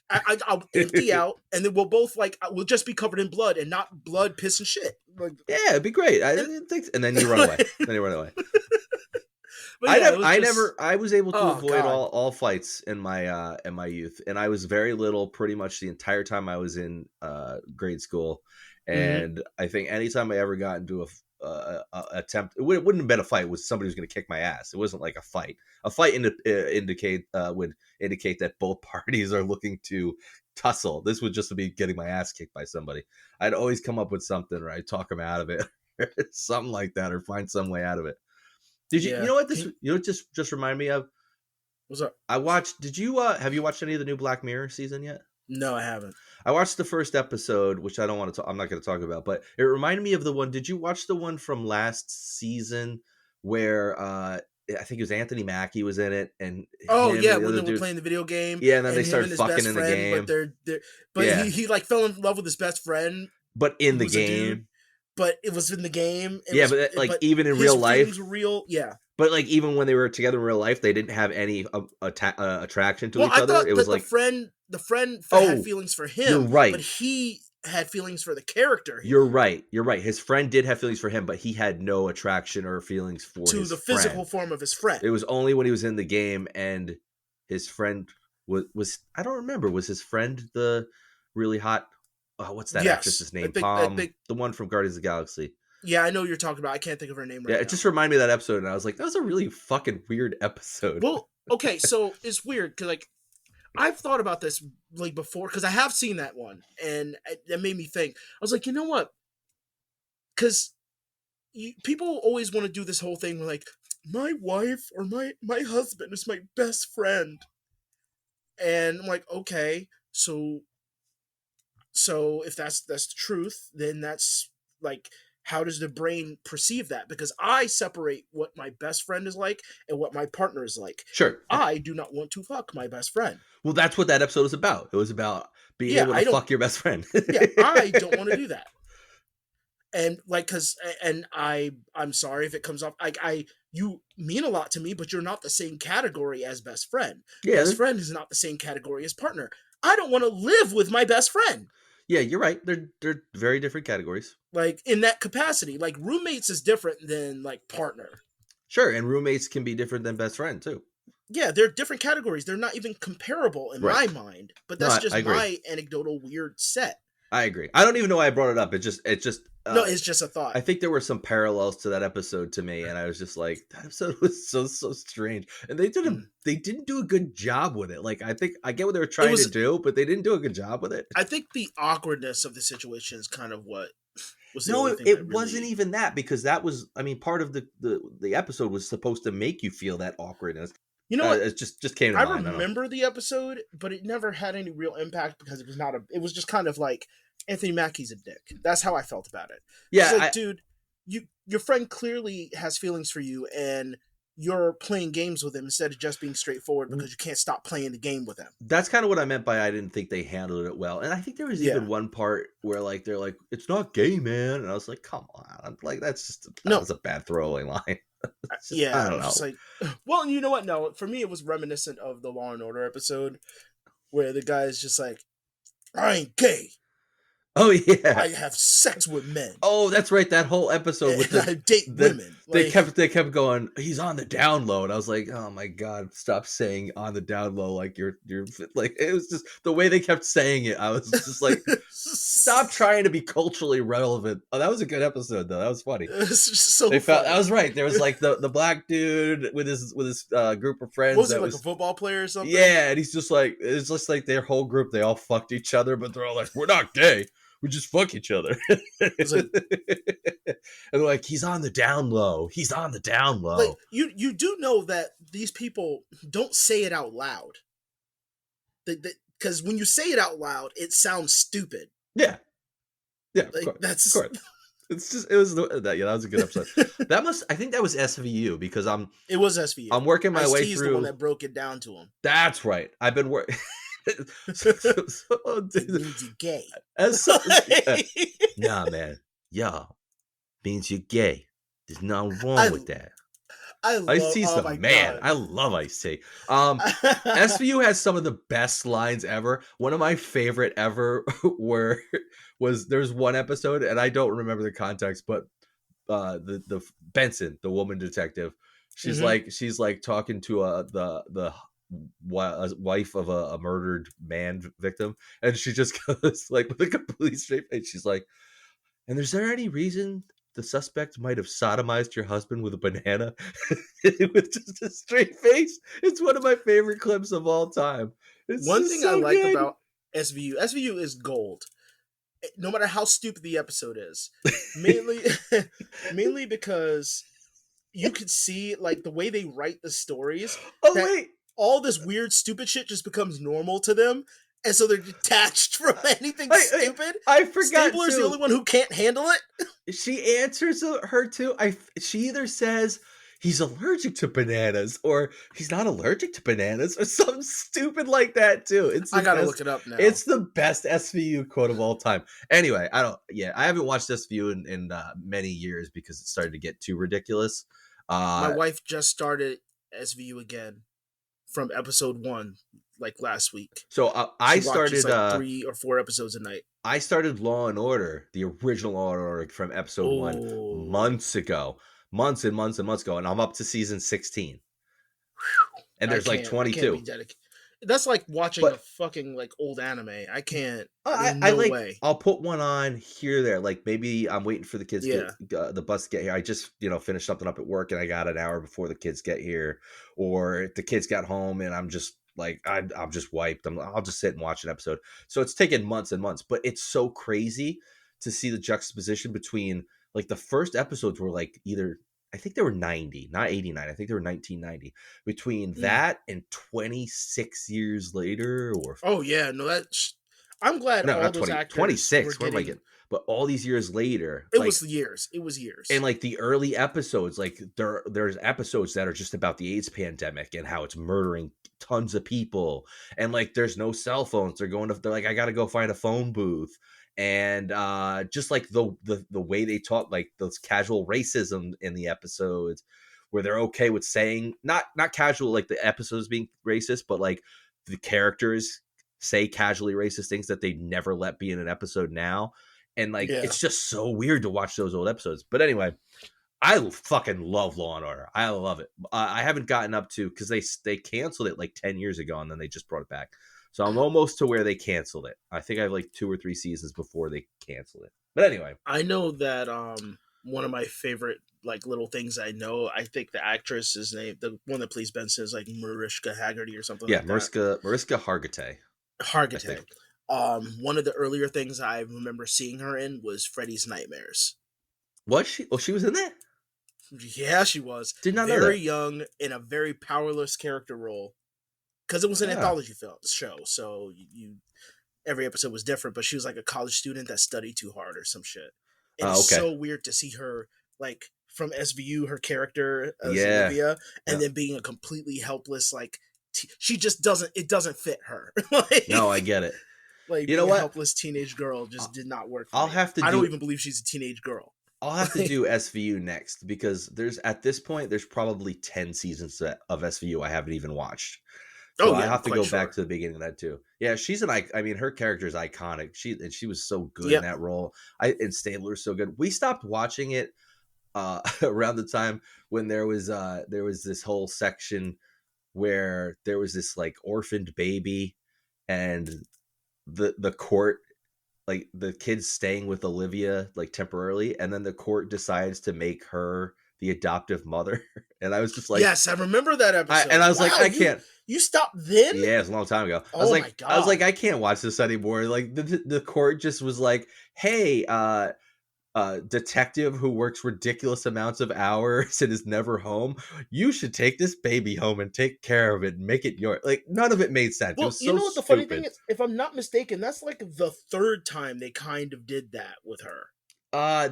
I'll empty out, and then we'll both we'll just be covered in blood and not blood, piss, and shit. Like, yeah, it'd be great. And then you run away. I was able to avoid all fights in my youth, and I was very little pretty much the entire time I was in grade school. And I think anytime I ever got into a attempt, it wouldn't have been a fight. It was somebody who's going to kick my ass. It wasn't like a fight. A fight would indicate that both parties are looking to tussle. This would just be getting my ass kicked by somebody. I'd always come up with something, or I'd talk them out of it, something like that, or find some way out of it. Did you? Yeah. You know what? Just remind me of. What's up? I watched. Did you? Have you watched any of the new Black Mirror season yet? No, I haven't. I watched the first episode, which I don't want to. I'm not going to talk about, but it reminded me of the one. Did you watch the one from last season where I think it was Anthony Mackie was in it, and when they were playing the video game, and then they started fucking in the game. But he like fell in love with his best friend, but in the game. But it was in the game. But even in real life, real, yeah. But like even when they were together in real life, they didn't have any attraction to each other. It was like the friend had feelings for him. You're right, but he had feelings for the character. You're right. His friend did have feelings for him, but he had no attraction or feelings for his the physical form of his friend. It was only when he was in the game, and his friend was I don't remember. Was his friend the really hot? What's that actress's name? The one from Guardians of the Galaxy. Yeah, I know what you're talking about. I can't think of her name right now. Yeah, it just reminded me of that episode, and I was like, that was a really fucking weird episode. Well, okay, so it's weird, because, like, I've thought about this, like, before, because I have seen that one, and it made me think. I was like, you know what? Because people always want to do this whole thing where, like, my wife or my husband is my best friend. And I'm like, okay, so if that's the truth, then that's like, how does the brain perceive that? Because I separate what my best friend is like and what my partner is like. Sure. I do not want to fuck my best friend. Well, that's what that episode was about. It was about being able to fuck your best friend. Yeah, I don't want to do that. And like, I'm sorry if it comes off like you mean a lot to me, but you're not the same category as best friend. Yeah, best friend is not the same category as partner. I don't want to live with my best friend. Yeah, you're right. They're very different categories. Like, in that capacity, like roommates is different than like partner. Sure, and roommates can be different than best friend too. Yeah, they're different categories. They're not even comparable in my mind. But that's just my anecdotal weird set. I agree. I don't even know why I brought it up. It just no, it's just a thought. I think there were some parallels to that episode to me, and I was just like, that episode was so strange, and they didn't do a good job with it. Like, I think I get what they were trying to do, but they didn't do a good job with it. I think the awkwardness of the situation is kind of what was. No, it wasn't even that, because that was, I mean, part of the episode was supposed to make you feel that awkwardness. You know what? It just came to mind. I remember the episode, but it never had any real impact because it was just kind of like, Anthony Mackie's a dick. That's how I felt about it. Yeah, like, dude, your friend clearly has feelings for you, and you're playing games with him instead of just being straightforward because you can't stop playing the game with him. That's kind of what I meant by I didn't think they handled it well. And I think there was even one part where like they're like, "It's not gay, man," and I was like, "Come on!" I'm like, that was a bad throwaway line. I don't know. Like, well, you know what? No, for me, it was reminiscent of the Law and Order episode where the guy's just like, "I ain't gay. Oh yeah, I have sex with men." Oh, that's right. That whole episode with I date women. They kept going, "He's on the down low," and I was like, "Oh my god, stop saying on the down low." Like you're like, it was just the way they kept saying it. I was just like, stop trying to be culturally relevant. Oh, that was a good episode though. That was funny. It's just so I was right. There was like the black dude with his group of friends. What was he, like a football player or something? Yeah, and he's just like, it's just like their whole group. They all fucked each other, but they're all like, "We're not gay. We just fuck each other." And they're like, "He's on the down low. He's on the down low." Like, you do know that these people don't say it out loud. Because when you say it out loud, it sounds stupid. Yeah. Yeah. Like, of course. It's just, that was a good episode. I think that was SVU because it was SVU. I'm working my way through. The one that broke it down to him. That's right. I've been working. Means you're gay. Nah, man. Yeah. Means you're gay. There's nothing wrong with that. Ice-T's the man. God. I love Ice-T. SVU has some of the best lines ever. One of my favorite ever there's one episode, and I don't remember the context, but the Benson, the woman detective, she's like talking to the wife of a murdered man victim, and she just goes like with a complete straight face. She's like, "And is there any reason the suspect might have sodomized your husband with a banana?" With just a straight face. It's one of my favorite clips of all time. One thing I like about SVU is gold. No matter how stupid the episode is, mainly because you could see like the way they write the stories. All this weird stupid shit just becomes normal to them, and so they're detached from anything stupid. I forgot. Stabler's the only one who can't handle it. She answers her too. She either says he's allergic to bananas or he's not allergic to bananas or something stupid like that too. I gotta look it up now. It's the best SVU quote of all time. Anyway, I haven't watched SVU in many years because it started to get too ridiculous. My wife just started SVU again from episode 1 like last week. So I started like 3 or 4 episodes a night. I started Law and Order, the original Law and Order from episode 1 months ago. Months and months and months ago, and I'm up to season 16. And there's like 22. That's like watching a fucking like old anime. I can't. No way. I'll put one on here there. Like maybe I'm waiting for the kids the bus to get here. I just finished something up at work and I got an hour before the kids get here, or if the kids got home and I'm just like I'm just wiped. I'll just sit and watch an episode. So it's taken months and months, but it's so crazy to see the juxtaposition between like the first episodes were like either I think they were 90, not 89. I think they were 1990. Between that and 26 years later, or oh yeah, no, that's. I'm glad no, all not those 20, actors 26. were What am I getting. getting? But all these years later, It like, was years. It was years. and like the early episodes, like there's episodes that are just about the AIDS pandemic and how it's murdering tons of people, and like there's no cell phones. They're like, I gotta go find a phone booth, and just like the way they talk, like those casual racism in the episodes, where they're okay with saying not casual like the episodes being racist, but like the characters say casually racist things that they never let be in an episode now. And like Yeah. it's just so weird to watch those old episodes. But anyway, I fucking love Law and Order. I love it. I haven't gotten up to, because they canceled it like 10 years ago and then they just brought it back. So I'm almost to where they canceled it. I think I have like 2 or 3 seasons before they canceled it. But anyway, I know that one of my favorite like little things I know. I think the actress is named, the one that plays Benson, is like Mariska Haggerty or something. yeah, like that. Mariska Hargitay. Hargitay. One of the earlier things I remember seeing her in was Freddy's Nightmares. Was she? Oh, she was in that? Yeah, she was. Did not know very that. young in a very powerless character role, because it was an anthology film show. So you every episode was different. But she was like a college student that studied too hard or some shit. And it's so weird to see her like from SVU, her character as Olivia, and then being a completely helpless like she just doesn't. It doesn't fit her. Like, no, I get it. Like, you know what? A helpless teenage girl just did not work for me. I don't even believe she's a teenage girl. I'll have to do SVU next, because at this point there's probably 10 seasons of SVU I haven't even watched. So I have to go back to the beginning of that too. Yeah, I mean, her character is iconic. She was so good in that role. And Stabler's so good. We stopped watching it around the time when there was this whole section where there was this like orphaned baby, and the court, like the kid's staying with Olivia like temporarily, and then the court decides to make her the adoptive mother. And I was just like, yes, I remember that episode. I was like, I can't. You stopped then? Yeah, it's a long time ago. Oh, I was like, my God. I was like, I can't watch this anymore. Like the court just was like, hey, detective who works ridiculous amounts of hours and is never home, you should take this baby home and take care of it and make it yours. Like, none of it made sense. Well, it was so you know what the stupid. funny thing is? If I'm not mistaken, that's like the third time they kind of did that with her.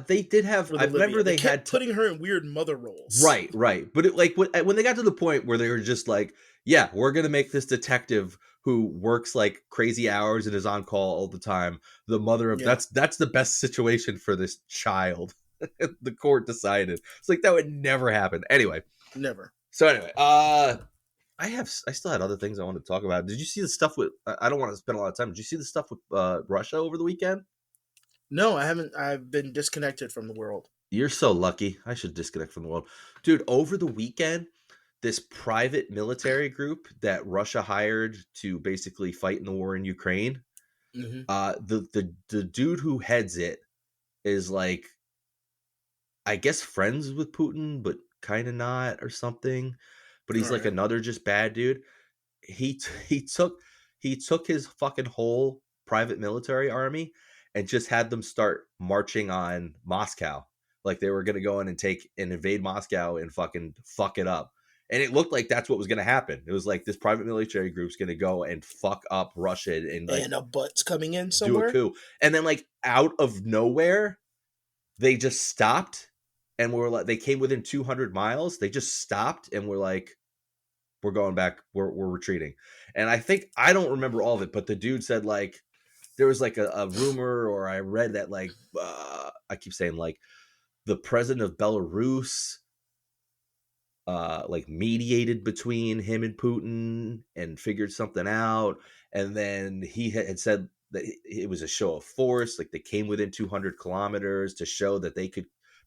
They did have. I remember they had putting her in weird mother roles. Right. But it, like when they got to the point where they were just like, yeah, we're gonna make this detective who works like crazy hours and is on call all the time the mother of that's the best situation for this child. The court decided it's like that would never happen. Anyway, never. So anyway, I still had other things I wanted to talk about. Did you see the stuff with? I don't want to spend a lot of time. Did you see the stuff with Russia over the weekend? No, I haven't. I've been disconnected from the world. You're so lucky. I should disconnect from the world. Dude, over the weekend, this private military group that Russia hired to basically fight in the war in Ukraine, the dude who heads it is like, I guess friends with Putin, but kind of not or something. But he's like another just bad dude. He took his fucking whole private military army and just had them start marching on Moscow. Like they were going to go in and invade Moscow and fucking fuck it up. And it looked like that's what was going to happen. It was like this private military group's going to go and fuck up Russia and like, and a butt's coming in somewhere. Do a coup. And then like out of nowhere, they just stopped and were like, they came within 200 miles. They just stopped and were like, we're going back. We're retreating. And I don't remember all of it, but the dude said like, there was like a rumor, or I read that like, I keep saying like the president of Belarus, like mediated between him and Putin and figured something out. And then he had said that it was a show of force. Like they came within 200 kilometers to show that they could,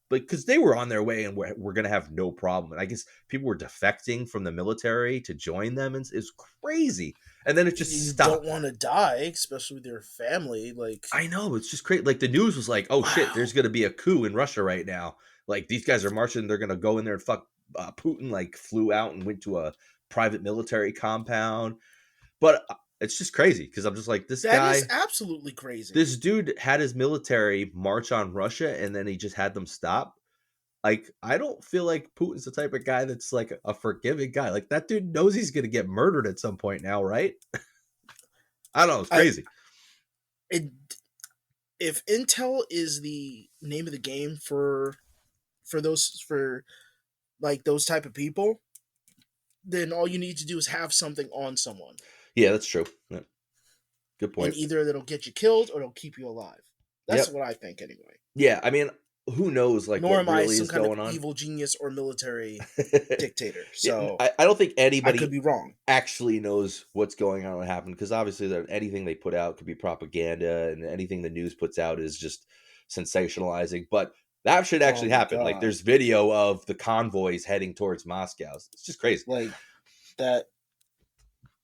because they were on their way and we're going to have no problem. And I guess people were defecting from the military to join them. And it's crazy. And then it just stopped. You don't want to die, especially with your family. Like, I know, it's just crazy. Like the news was like, oh shit, there's going to be a coup in Russia right now. Like these guys are marching. They're going to go in there and fuck Putin. Like flew out and went to a private military compound. But it's just crazy because I'm just like, this guy. That is absolutely crazy. This dude had his military march on Russia and then he just had them stop. like, I don't feel like Putin's the type of guy that's like a forgiving guy. Like, that dude knows he's gonna get murdered at some point now, right? I don't know. It's crazy. If intel is the name of the game for like those type of people, then all you need to do is have something on someone. Yeah, that's true. Yeah. Good point. And either that'll get you killed or it'll keep you alive. That's what I think, anyway. Yeah, I mean, who knows? Like, nor what am I really some is kind going of on? evil genius or military dictator. So I don't think anybody I could be wrong. Actually knows what's going on, what happened, because obviously anything they put out could be propaganda, and anything the news puts out is just sensationalizing. But that should actually happen. Like, there's video of the convoys heading towards Moscow. It's just crazy. Like that.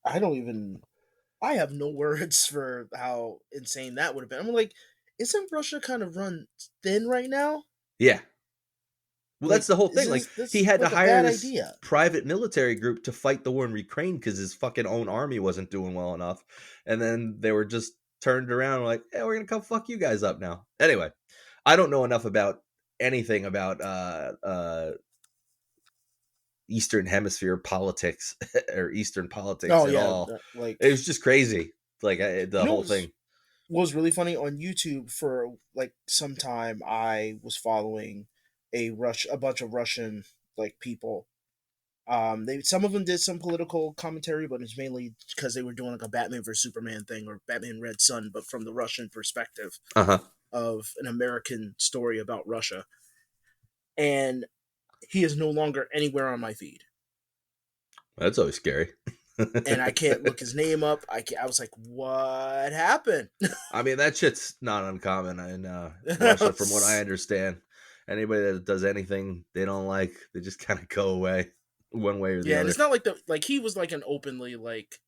I have no words for how insane that would have been. I'm like, isn't Russia kind of run thin right now? Yeah. Well, Like, that's the whole thing. Like, he had to hire this private military group to fight the war in Ukraine because his fucking own army wasn't doing well enough. And then they were just turned around and like, hey, we're going to come fuck you guys up now. Anyway, I don't know enough about anything about Eastern Hemisphere politics or Eastern politics at all. Like, it was just crazy. Like, the whole thing. What was really funny on YouTube for like some time, I was following a bunch of Russian like people. Some of them did some political commentary, but it's mainly because they were doing like a Batman vs Superman thing or Batman Red Sun, but from the Russian perspective of an American story about Russia. And he is no longer anywhere on my feed. That's always scary. And I can't look his name up. I was like, what happened? I mean, that shit's not uncommon in Russia, from what I understand. Anybody that does anything they don't like, they just kind of go away one way or the other. Yeah, and it's not like he was like an openly like,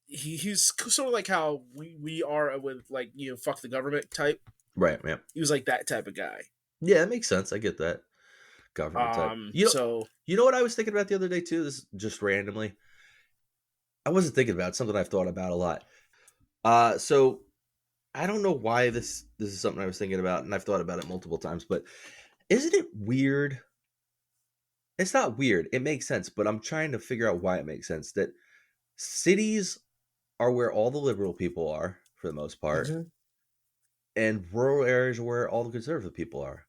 he's sort of like how we are with like, you know, fuck the government type. Right, yeah. He was like that type of guy. Yeah, that makes sense. I get that. Government type. You know what I was thinking about the other day too? This is just randomly. I wasn't thinking about it. Something I've thought about a lot. So I don't know why this is something I was thinking about, and I've thought about it multiple times, but isn't it weird? It's not weird. It makes sense, but I'm trying to figure out why it makes sense. That cities are where all the liberal people are, for the most part, and rural areas are where all the conservative people are.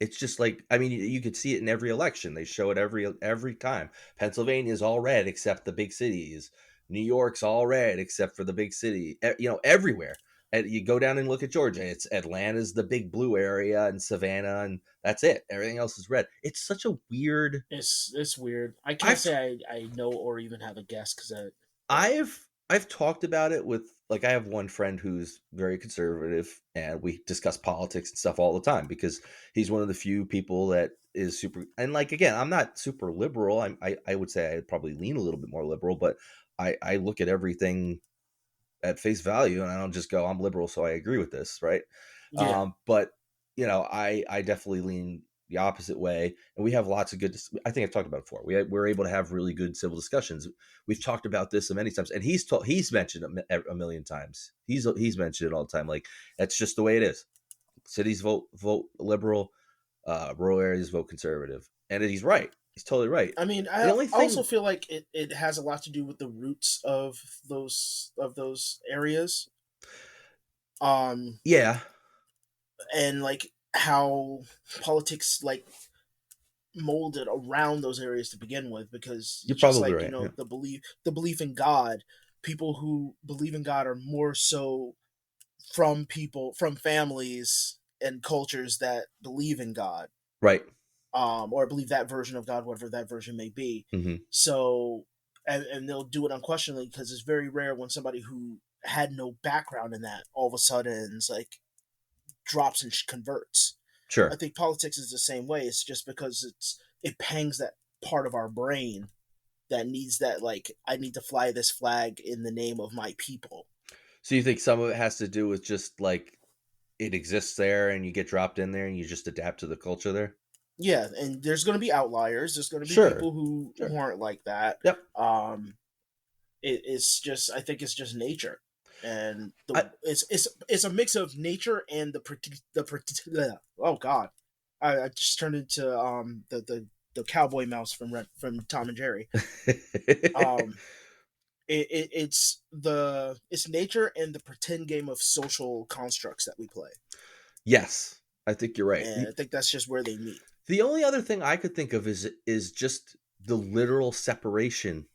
It's just like, I mean, you could see it in every election. They show it every time. Pennsylvania's all red except the big cities. New York's all red except for the big city. You know, everywhere. And you go down and look at Georgia. It's Atlanta's the big blue area, and Savannah, and that's it. Everything else is red. It's such a weird. It's weird. I can't say I know or even have a guess because I've talked about it with, like, I have one friend who's very conservative, and we discuss politics and stuff all the time because he's one of the few people that is super. And like, again, I'm not super liberal. I would say I probably lean a little bit more liberal, but I look at everything at face value, and I don't just go, I'm liberal, so I agree with this, right? Yeah. But you know, I definitely lean the opposite way, and we have lots of good. I think I've talked about it before. We're able to have really good civil discussions. We've talked about this many times, and he's mentioned it a million times. He's mentioned it all the time. Like, that's just the way it is. Cities vote liberal, rural areas vote conservative, and he's right. He's totally right. I mean, I also feel like it has a lot to do with the roots of those areas. Yeah, and like how politics like molded around those areas to begin with, because you're probably right. You know, the belief in God. People who believe in God are more so from families and cultures that believe in God, right? Or believe that version of God, whatever that version may be. Mm-hmm. So, and they'll do it unquestionably, because it's very rare when somebody who had no background in that all of a sudden like drops and converts. Sure. I think politics is the same way. It's just because it pangs that part of our brain that needs that, like, I need to fly this flag in the name of my people. So you think some of it has to do with just like it exists there and you get dropped in there and you just adapt to the culture there? Yeah, and there's going to be outliers. There's going to be people who aren't like that. Yep. It's just, I think it's just nature. And it's a mix of nature and oh god, I just turned into the cowboy mouse from Tom and Jerry. Um, it's nature and the pretend game of social constructs that we play. Yes, I think you're right. And I think that's just where they meet. The only other thing I could think of is just the literal separation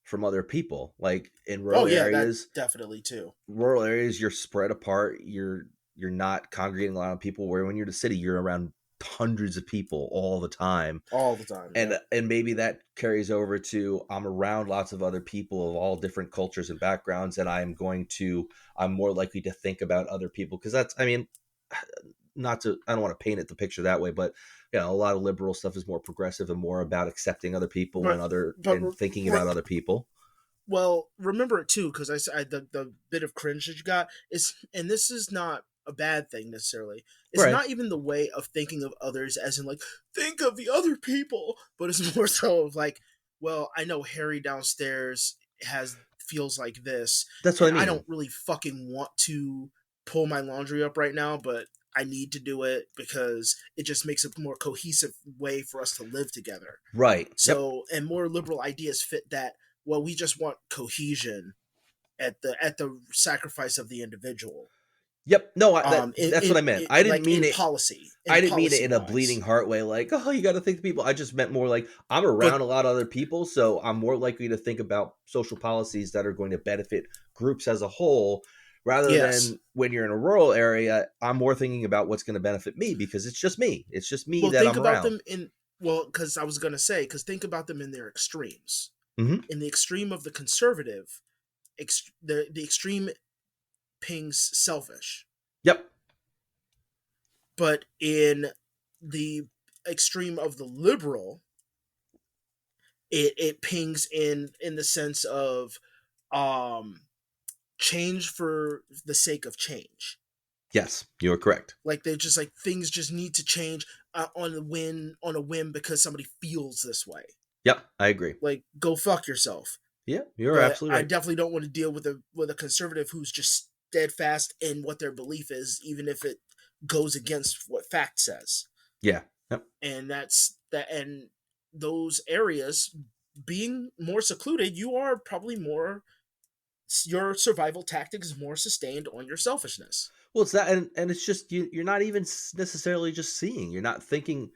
from other people. Like in rural areas, definitely too. Rural areas, you're spread apart. You're not congregating a lot of people. Where when you're in the city, you're around hundreds of people all the time. And maybe that carries over to I'm around lots of other people of all different cultures and backgrounds, and I'm more likely to think about other people because that's, I mean, I don't want to paint it the picture that way, but you know, a lot of liberal stuff is more progressive and more about accepting other people and thinking about other people. Well, remember it too, because the bit of cringe that you got is, and this is not a bad thing necessarily. It's not even the way of thinking of others as in like, think of the other people, but it's more so of like, well, I know Harry downstairs feels like this. That's what I mean. I don't really fucking want to pull my laundry up right now, but I need to do it because it just makes a more cohesive way for us to live together. Right. So, and more liberal ideas fit that. Well, we just want cohesion at the sacrifice of the individual. Yep. No, that's what I meant. I didn't mean it policy. I didn't mean it in a bleeding heart way, like, oh, you got to think of people. I just meant more like I'm around a lot of other people, so I'm more likely to think about social policies that are going to benefit groups as a whole, rather than when you're in a rural area. I'm more thinking about what's going to benefit me because it's just me. It's just me that I'm around. Because I was going to say, because think about them in their extremes. Mm-hmm. In the extreme of the conservative, the extreme pings selfish. Yep. But in the extreme of the liberal, it pings in the sense of change for the sake of change. Yes, you are correct. Like they're just like things just need to change on a whim because somebody feels this way. Yep, I agree. Like, go fuck yourself. Yeah, you're absolutely right. I definitely don't want to deal with a conservative who's just steadfast in what their belief is, even if it goes against what fact says. Yeah. Yep. And that's that. And those areas being more secluded, you are probably more. Your survival tactic is more sustained on your selfishness. Well, it's that, and it's just you're not even necessarily just seeing. You're not thinking.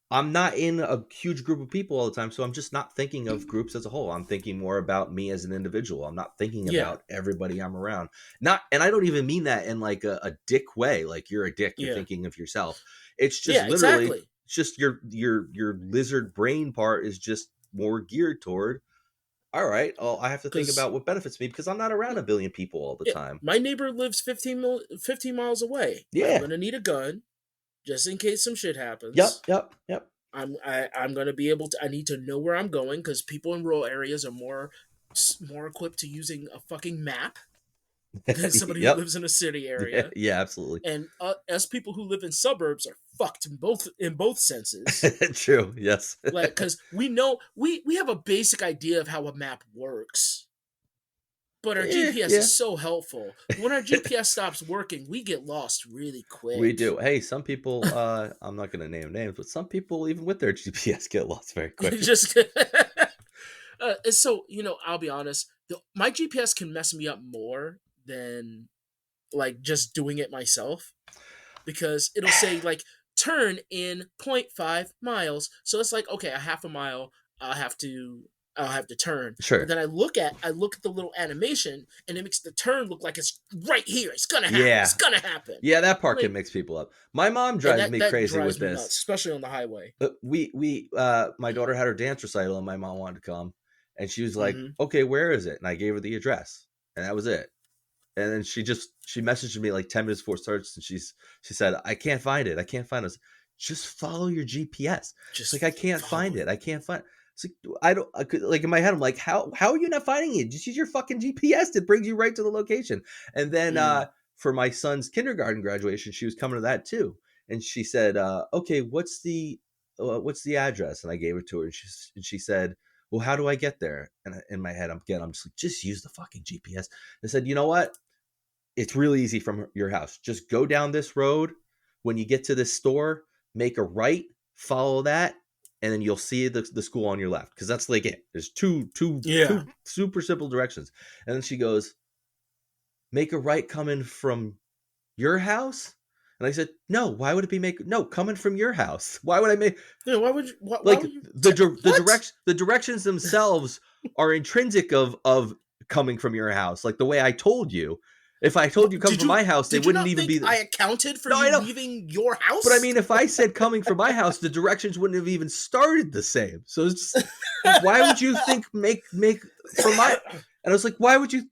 I'm not in a huge group of people all the time, so I'm just not thinking of groups as a whole. I'm thinking more about me as an individual. I'm not thinking about everybody I'm around. And I don't even mean that in like a dick way, like you're a dick, you're thinking of yourself. It's just literally, it's just your lizard brain part is just more geared toward, all right, well, I have to think about what benefits me because I'm not around a billion people all the time. My neighbor lives 15 miles away. Yeah. I'm going to need a gun. Just in case some shit happens. Yep. I'm gonna be able to. I need to know where I'm going because people in rural areas are more equipped to using a fucking map than somebody who lives in a city area. Yeah, absolutely. And us people who live in suburbs are fucked in both senses. True. Yes. Like, because we know we have a basic idea of how a map works. But our GPS is so helpful. When our GPS stops working, we get lost really quick. We do. Hey, some people, I'm not going to name names, but some people, even with their GPS, get lost very quick. So, I'll be honest. My GPS can mess me up more than, like, just doing it myself. Because it'll say, like, turn in 0.5 miles. So it's like, okay, a half a mile, I'll have to turn. Sure. But then I look at the little animation, and it makes the turn look like it's right here. It's gonna happen. Yeah. It's gonna happen. Yeah, that part can mix people up. My mom drives me crazy with this, nuts, especially on the highway. My daughter had her dance recital, and my mom wanted to come, and she was like, "Okay, where is it?" And I gave her the address, and that was it. And then she messaged me like 10 minutes before it starts, and she said, "I can't find it. I can't find it." Just follow your GPS. Just like I can't find it. I can't find. It's like I could, like in my head I'm like, how are you not finding it? Just use your fucking GPS. It brings you right to the location. And then for my son's kindergarten graduation, she was coming to that too, and she said, "Okay, what's the address?" And I gave it to her, and she said, "Well, how do I get there?" And in my head I'm just like, just use the fucking GPS. I said, "You know what? It's really easy from your house. Just go down this road. When you get to this store, make a right, follow that, and then you'll see the school on your left. Because that's like it. There's two super simple directions. And then she goes, make a right coming from your house? And I said, no, why would it be coming from your house? Why would I make... Yeah, why would you... Why like, would you the directions themselves are intrinsic of coming from your house. Like the way I told you. If I told you come from my house, they wouldn't even be... I accounted for you leaving your house? But I mean, if I said coming from my house, the directions wouldn't have even started the same. So it's just... why would you think make from my... And I was like, why would you...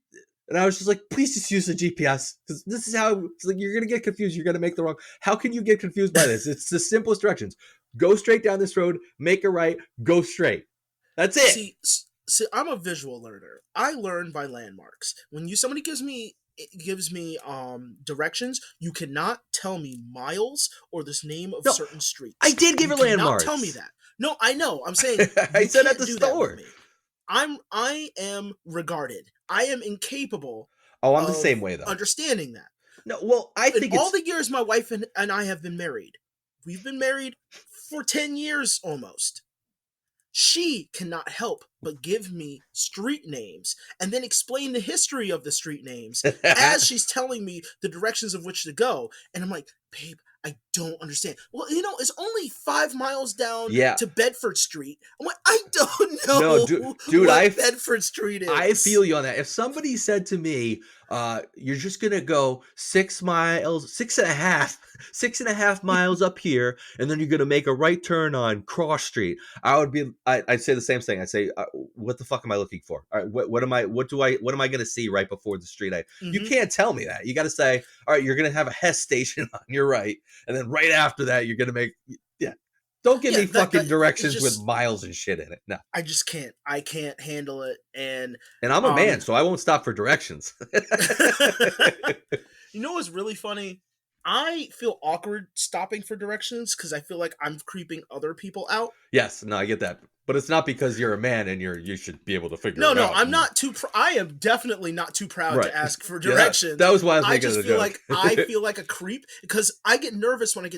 And I was just like, please just use the GPS. Because this is how... It's like, you're going to get confused. You're going to make the wrong... How can you get confused by this? It's the simplest directions. Go straight down this road, make a right, go straight. That's it. See, I'm a visual learner. I learn by landmarks. When somebody gives me directions, you cannot tell me miles or this name of certain streets. I did give her landmarks. Tell me that. No, I know. I'm saying I said at the store. I am regarded. I am incapable. Oh, I'm the same way though. Understanding that. No, well, I think all the years my wife and I have been married. We've been married for 10 years almost. She cannot help but give me street names and then explain the history of the street names as she's telling me the directions of which to go. And I'm like, babe, I don't understand. Well, it's only 5 miles down to Bedford Street. I'm like, I don't know dude, what Bedford Street is. I feel you on that. If somebody said to me, you're just going to go 6.5 miles up here, and then you're going to make a right turn on Cross Street, I'd say the same thing. I'd say, what the fuck am I looking for? All right, what am I going to see right before the street? You can't tell me that. You got to say, all right, you're going to have a Hess station on your right. And then right after that, you're going to make, don't give me fucking directions with miles and shit in it. No. I just can't. I can't handle it. And I'm a man, so I won't stop for directions. You know what's really funny? I feel awkward stopping for directions because I feel like I'm creeping other people out. Yes, no, I get that. But it's not because you're a man and you should be able to figure it out. No, I'm not too... I am definitely not too proud to ask for directions. That was why I was making the joke. I feel like a creep because I get nervous when I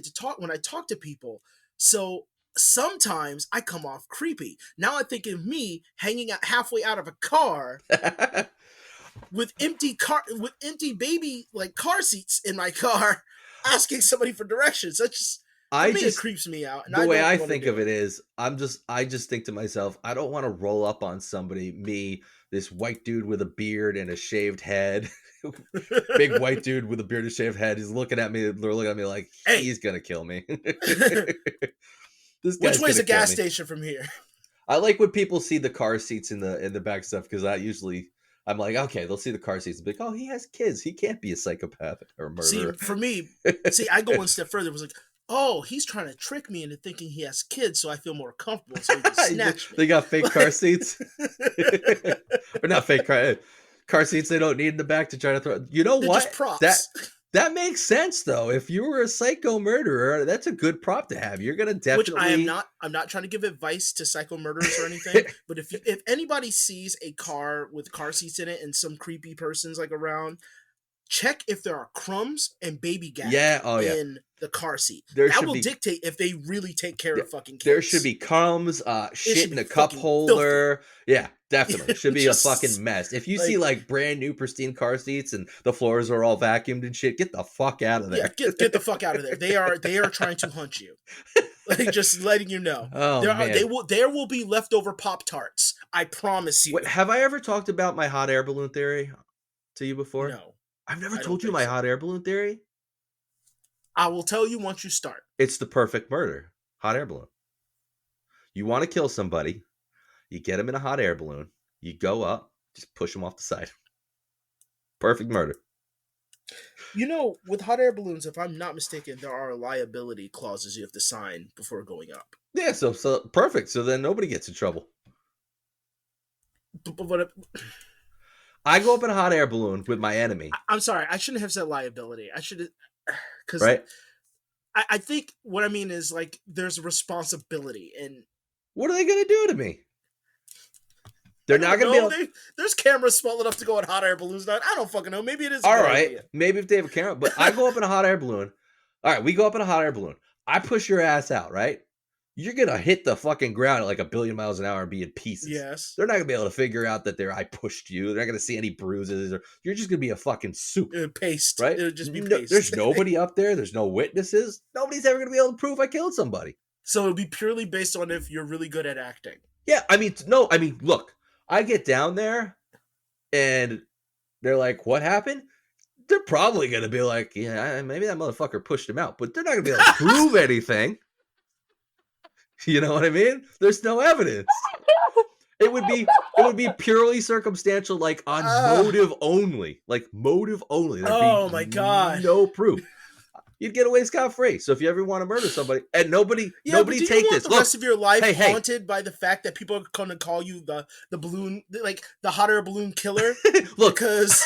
talk to people. So sometimes I come off creepy. Now I think of me hanging out halfway out of a car with empty baby car seats in my car, asking somebody for directions. That's just... it creeps me out. And the way I think of it is, I just think to myself, I don't want to roll up on somebody, this white dude with a beard and a shaved head, big white dude with a beard and shaved head. He's looking at me. They're looking at me like, hey, he's gonna kill me. Which way's the gas station from here? I like when people see the car seats in the back stuff because I'm like, okay, they'll see the car seats and be like, oh, he has kids. He can't be a psychopath or a murderer. See, for me, I go one step further. It was like, oh, he's trying to trick me into thinking he has kids, so I feel more comfortable. So he can snatch me. They got fake car seats, or not fake car seats. They don't need in the back to try to throw. You know what? Just props. That makes sense though. If you were a psycho murderer, that's a good prop to have. You're gonna definitely. Which I am not. I'm not trying to give advice to psycho murderers or anything. But if anybody sees a car with car seats in it and some creepy person's like around, check if there are crumbs and baby gas in the car seat. That will dictate if they really take care of fucking kids. There should be crumbs, shit in a cup holder. Filthy. Yeah, definitely. It should be a fucking mess. If you see like brand new pristine car seats and the floors are all vacuumed and shit, get the fuck out of there. Yeah, get the fuck out of there. They are trying to hunt you. Like, just letting you know. Oh, there will be leftover Pop-Tarts. I promise you. Wait, have I ever talked about my hot air balloon theory to you before? No. I've never told you my hot air balloon theory. I will tell you once you start. It's the perfect murder. Hot air balloon. You want to kill somebody. You get them in a hot air balloon. You go up. Just push them off the side. Perfect murder. With hot air balloons, if I'm not mistaken, there are liability clauses you have to sign before going up. Yeah, so perfect. So then nobody gets in trouble. But I go up in a hot air balloon with my enemy. I'm sorry. I shouldn't have said liability. I should have... Because right? I think what I mean is, like, there's a responsibility. And what are they going to do to me? They're not going to be able... There's cameras small enough to go in hot air balloons. I don't fucking know. Maybe it is. All right. Idea. Maybe if they have a camera. But I go up in a hot air balloon. All right. We go up in a hot air balloon. I push your ass out, right? You're gonna hit the fucking ground at like 1,000,000,000 miles an hour and be in pieces. Yes. They're not gonna be able to figure out that I pushed you. They're not gonna see any bruises, or you're just gonna be a fucking soup. Paste. Right? It would just be paste. There's nobody up there. There's no witnesses. Nobody's ever gonna be able to prove I killed somebody. So it would be purely based on if you're really good at acting. Yeah, look, I get down there and they're like, what happened? They're probably gonna be like, yeah, maybe that motherfucker pushed him out, but they're not gonna be able to prove anything. You know what I mean? There's no evidence. It would be purely circumstantial, like on motive only. Like motive only. There'd be my God. no proof. You'd get away scot-free. So if you ever want to murder somebody, and nobody take this. The rest of your life hey, haunted by the fact that people are going to call you the balloon, like the hot air balloon killer. Look, because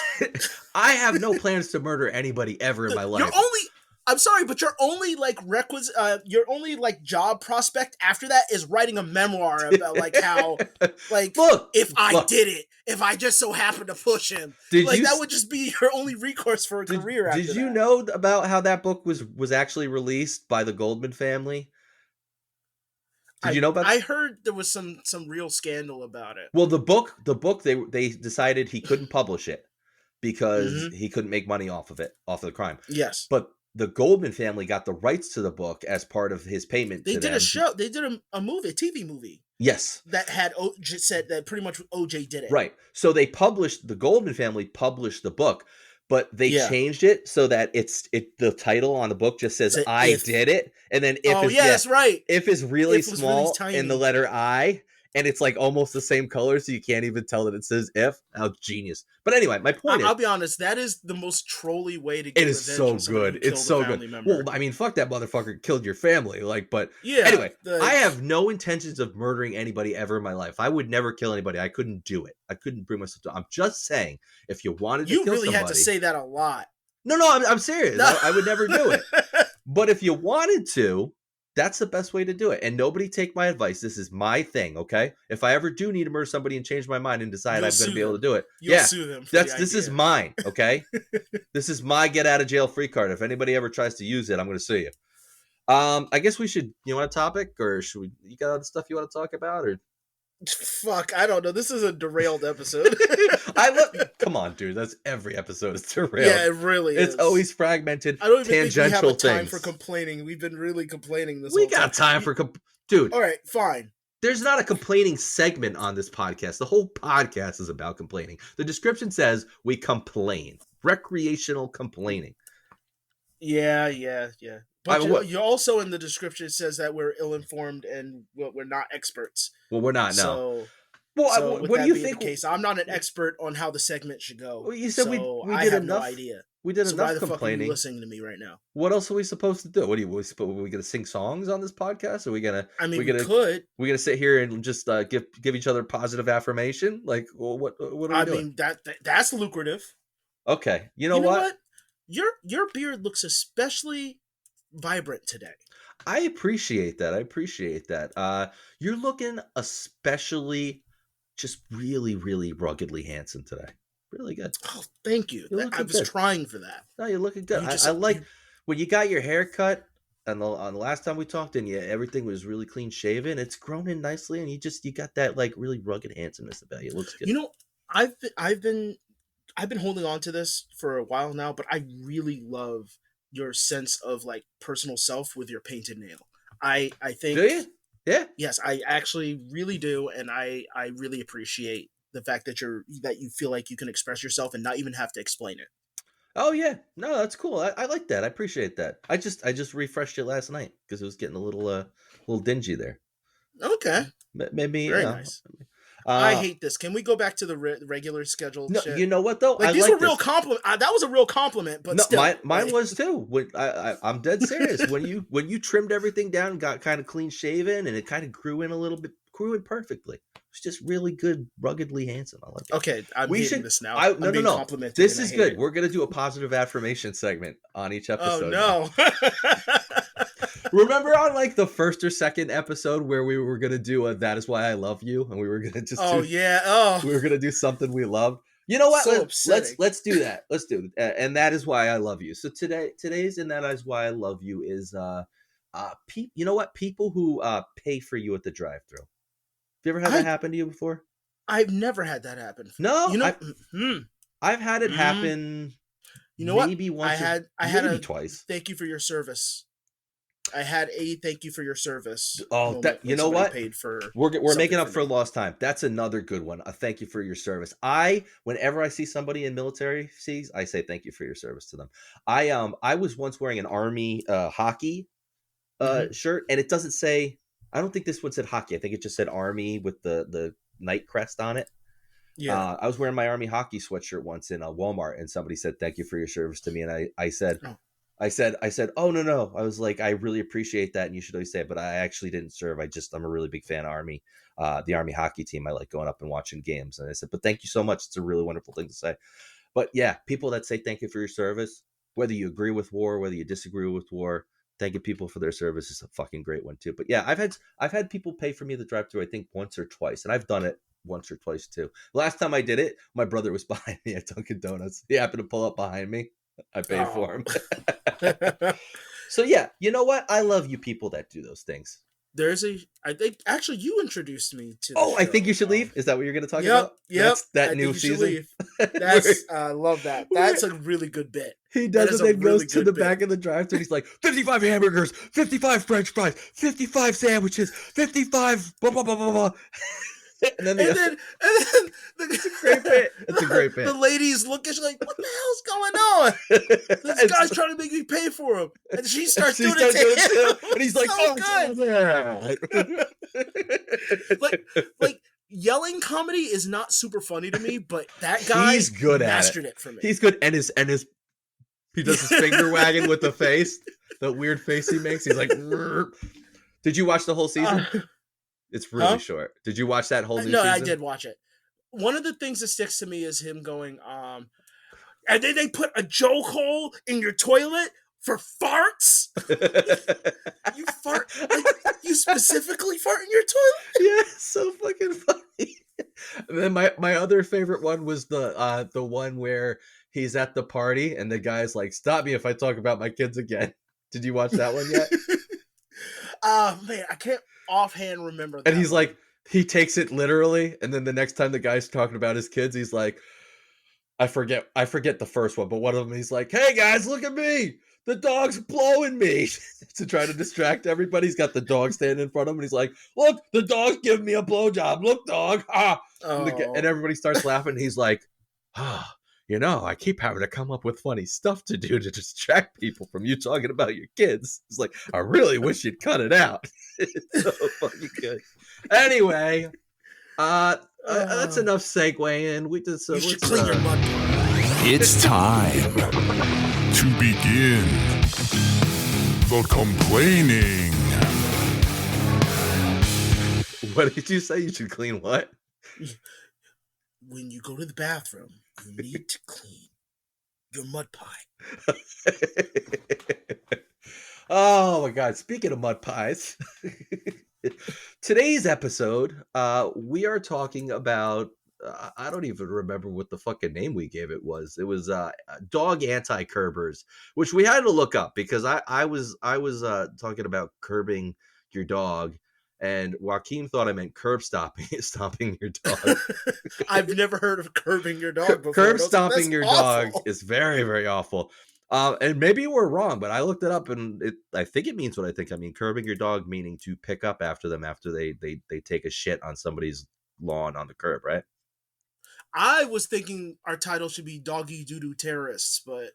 I have no plans to murder anybody ever in my life. I'm sorry, but your only your only job prospect after that is writing a memoir about like how I did it, if I just so happened to push him, that would just be your only recourse for a career. After did you know about how that book was actually released by the Goldman family? Did you know about that? I heard there was some real scandal about it. Well, the book they decided he couldn't publish it because he couldn't make money off of the crime. Yes, but the Goldman family got the rights to the book as part of his payment. They did a show. They did a movie, a TV movie. Yes, that had said that pretty much OJ did it. Right. So the Goldman family published the book, but they changed it so that the title on the book just says "I did it," and then that's right. If is really small in the letter I. And it's like almost the same color, so you can't even tell that it says if. How genius. But anyway, my point I'll be honest, that is the most trolly way to get revenge. It is so good. It's so good. Well, I mean, fuck that motherfucker killed your family. Anyway, I have no intentions of murdering anybody ever in my life. I would never kill anybody. I couldn't do it. I couldn't bring myself to. I'm just saying, if you wanted to kill somebody. You really had to say that a lot. No, I'm serious. No. I would never do it. But if you wanted to, that's the best way to do it. And nobody take my advice. This is my thing, okay? If I ever do need to murder somebody and change my mind and decide I'm going to be able to do it, sue them. This is mine, okay? This is my get out of jail free card. If anybody ever tries to use it, I'm going to sue you. I guess we should. You want a topic, or should we? You got other stuff you want to talk about, or? Fuck, I don't know. This is a derailed episode. Come on, dude. That's every episode is derailed. Yeah, it really is. It's always fragmented. I don't even tangential think we have time things. for complaining. We've been really complaining this. We got time for dude. All right, fine. There's not a complaining segment on this podcast. The whole podcast is about complaining. The description says we complain. Recreational complaining. Yeah. But you also in the description says that we're ill-informed and we're not experts. Well, we're not. No. So what do you think? Case, I'm not an expert on how the segment should go. Well, you said we I did have enough. No idea. We did enough why the complaining. Fuck are you listening to me right now? What else are we supposed to do? What are we gonna sing songs on this podcast? Are we gonna? We could. We're gonna sit here and just give each other positive affirmation. Like, well, what are we doing? I mean that's lucrative. Okay, you know what? Your beard looks especially vibrant today. I appreciate that. You're looking especially just really, really ruggedly handsome today. Really good. Oh, thank you. I was trying for that. No, you're looking good. I like when you got your hair cut on the last time we talked, and everything was really clean shaven. It's grown in nicely, and you got that like really rugged handsomeness about you. It looks good. You know, I've been holding on to this for a while now, but I really love your sense of like personal self with your painted nail. I think. Do you? Yeah. Yes, I actually really do, and I really appreciate the fact that you feel like you can express yourself and not even have to explain it. Oh yeah, no, that's cool. I like that. I appreciate that. I just refreshed it last night because it was getting a little dingy there. Okay. Maybe very nice. I hate this. Can we go back to the regular scheduled shit? You know what though? These were real compliment. That was a real compliment, but still, mine was too. I'm dead serious. when you trimmed everything down, got kind of clean shaven, and it kind of grew in a little bit, grew in perfectly. It's just really good, ruggedly handsome. I like it. Okay, I'm hating this now. No. This is good. We're gonna do a positive affirmation segment on each episode. Oh no. Remember on like the first or second episode where we were gonna do a "That Is Why I Love You" and we were gonna just we were gonna do something we love. You know what? Let's do that. Let's do it. And that is why I love you. So today's and that is why I love you is You know what? People who pay for you at the drive-thru. Have you ever had that happen to you before? I've never had that happen. No, you know, I've had it happen. You know maybe what? once. I had twice. Thank you for your service. I had a thank you for your service. Oh, you know what? Paid for we're making up for lost time. That's another good one. A thank you for your service. Whenever I see somebody in military seas, I say thank you for your service to them. I was once wearing an Army hockey shirt, and it doesn't say. I don't think this one said hockey. I think it just said Army with the knight crest on it. Yeah. I was wearing my Army hockey sweatshirt once in a Walmart, and somebody said thank you for your service to me, and I said. Oh. I said, oh, no. I was like, I really appreciate that. And you should always say it, but I actually didn't serve. I'm a really big fan of Army, the Army hockey team. I like going up and watching games. And I said, but thank you so much. It's a really wonderful thing to say. But yeah, people that say thank you for your service, whether you agree with war, whether you disagree with war, thanking people for their service is a fucking great one too. But yeah, I've had people pay for me the drive-thru, I think once or twice. And I've done it once or twice too. Last time I did it, my brother was behind me at Dunkin' Donuts. He happened to pull up behind me. I paid for him. So yeah, you know what? I love you people that do those things. I think actually you introduced me to. I think you should leave. Is that what you're going to talk about? Yep. That new season. I love that. That's a really good bit. He does it, then goes to the back of the drive-thru. He's like, 55 hamburgers, 55 French fries, 55 sandwiches, 55 blah blah blah blah blah. And then it's a great bit. It's a great bit. The ladies look at you like, what the hell's going on? This guy's trying to make me pay for him. And she starts doing it to him. And he's like, so good. like yelling comedy is not super funny to me, but that guy he's good mastered at it for me. He's good. And his he does his finger wagging with the face. The weird face he makes. He's like, did you watch the whole season? It's really short. Did you watch that whole new season? No, I did watch it. One of the things that sticks to me is him going, and then they put a joke hole in your toilet for farts? You fart? Like, you specifically fart in your toilet? Yeah, so fucking funny. And then my other favorite one was the one where he's at the party and the guy's like, stop me if I talk about my kids again. Did you watch that one yet? Man, I can't offhand remember that. And he's like, he takes it literally, and then the next time the guy's talking about his kids, he's like, I forget the first one, but one of them he's like, hey guys, look at me, the dog's blowing me, to try to distract everybody. He's got the dog standing in front of him, and he's like, look, the dog's giving me a blowjob, look dog, and everybody starts laughing, and he's like, I keep having to come up with funny stuff to do to distract people from you talking about your kids. It's like, I really wish you'd cut it out. It's so fucking good. Anyway, that's enough segueing. We just you should clean your mud. It's time to begin the complaining. What did you say? You should clean what? When you go to the bathroom, you need to clean your mud pie. Oh my God. Speaking of mud pies, today's episode, we are talking about, I don't even remember what the fucking name we gave it was. It was dog anti-curbers, which we had to look up because I was talking about curbing your dog. And Joaquin thought I meant curb stomping your dog. I've never heard of curbing your dog before. Curb stomping your dog is very, very awful. And maybe we're wrong, but I looked it up, and I think it means what I think. I mean, curbing your dog meaning to pick up after them after they take a shit on somebody's lawn on the curb, right? I was thinking our title should be Doggie Doo-Doo Terrorists, but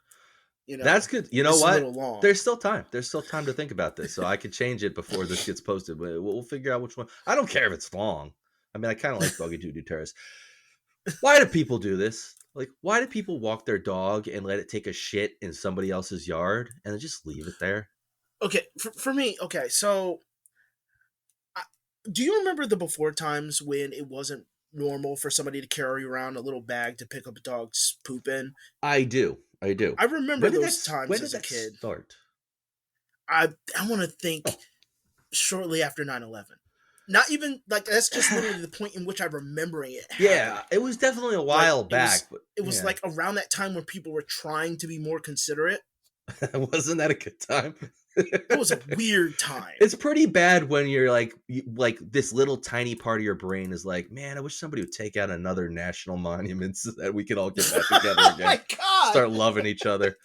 that's good. You know what? There's still time. There's still time to think about this, so I could change it before this gets posted. But we'll figure out which one. I don't care if it's long. I mean, I kind of like Doggie Doo-Doo Terrorists. Why do people do this? Like, why do people walk their dog and let it take a shit in somebody else's yard and then just leave it there? Okay, for me, okay, so do you remember the before times when it wasn't normal for somebody to carry around a little bag to pick up a dog's poop in? I do. I remember those times as a kid. Start? I want to think shortly after 9/11. Not even like that's just literally the point in which I'm remembering it. Yeah, it was definitely a while back. It was like around that time when people were trying to be more considerate. Wasn't that a good time? It was a weird time. It's pretty bad when you're like this little tiny part of your brain is like, man, I wish somebody would take out another national monument so that we could all get back together again. Oh my God. Start loving each other.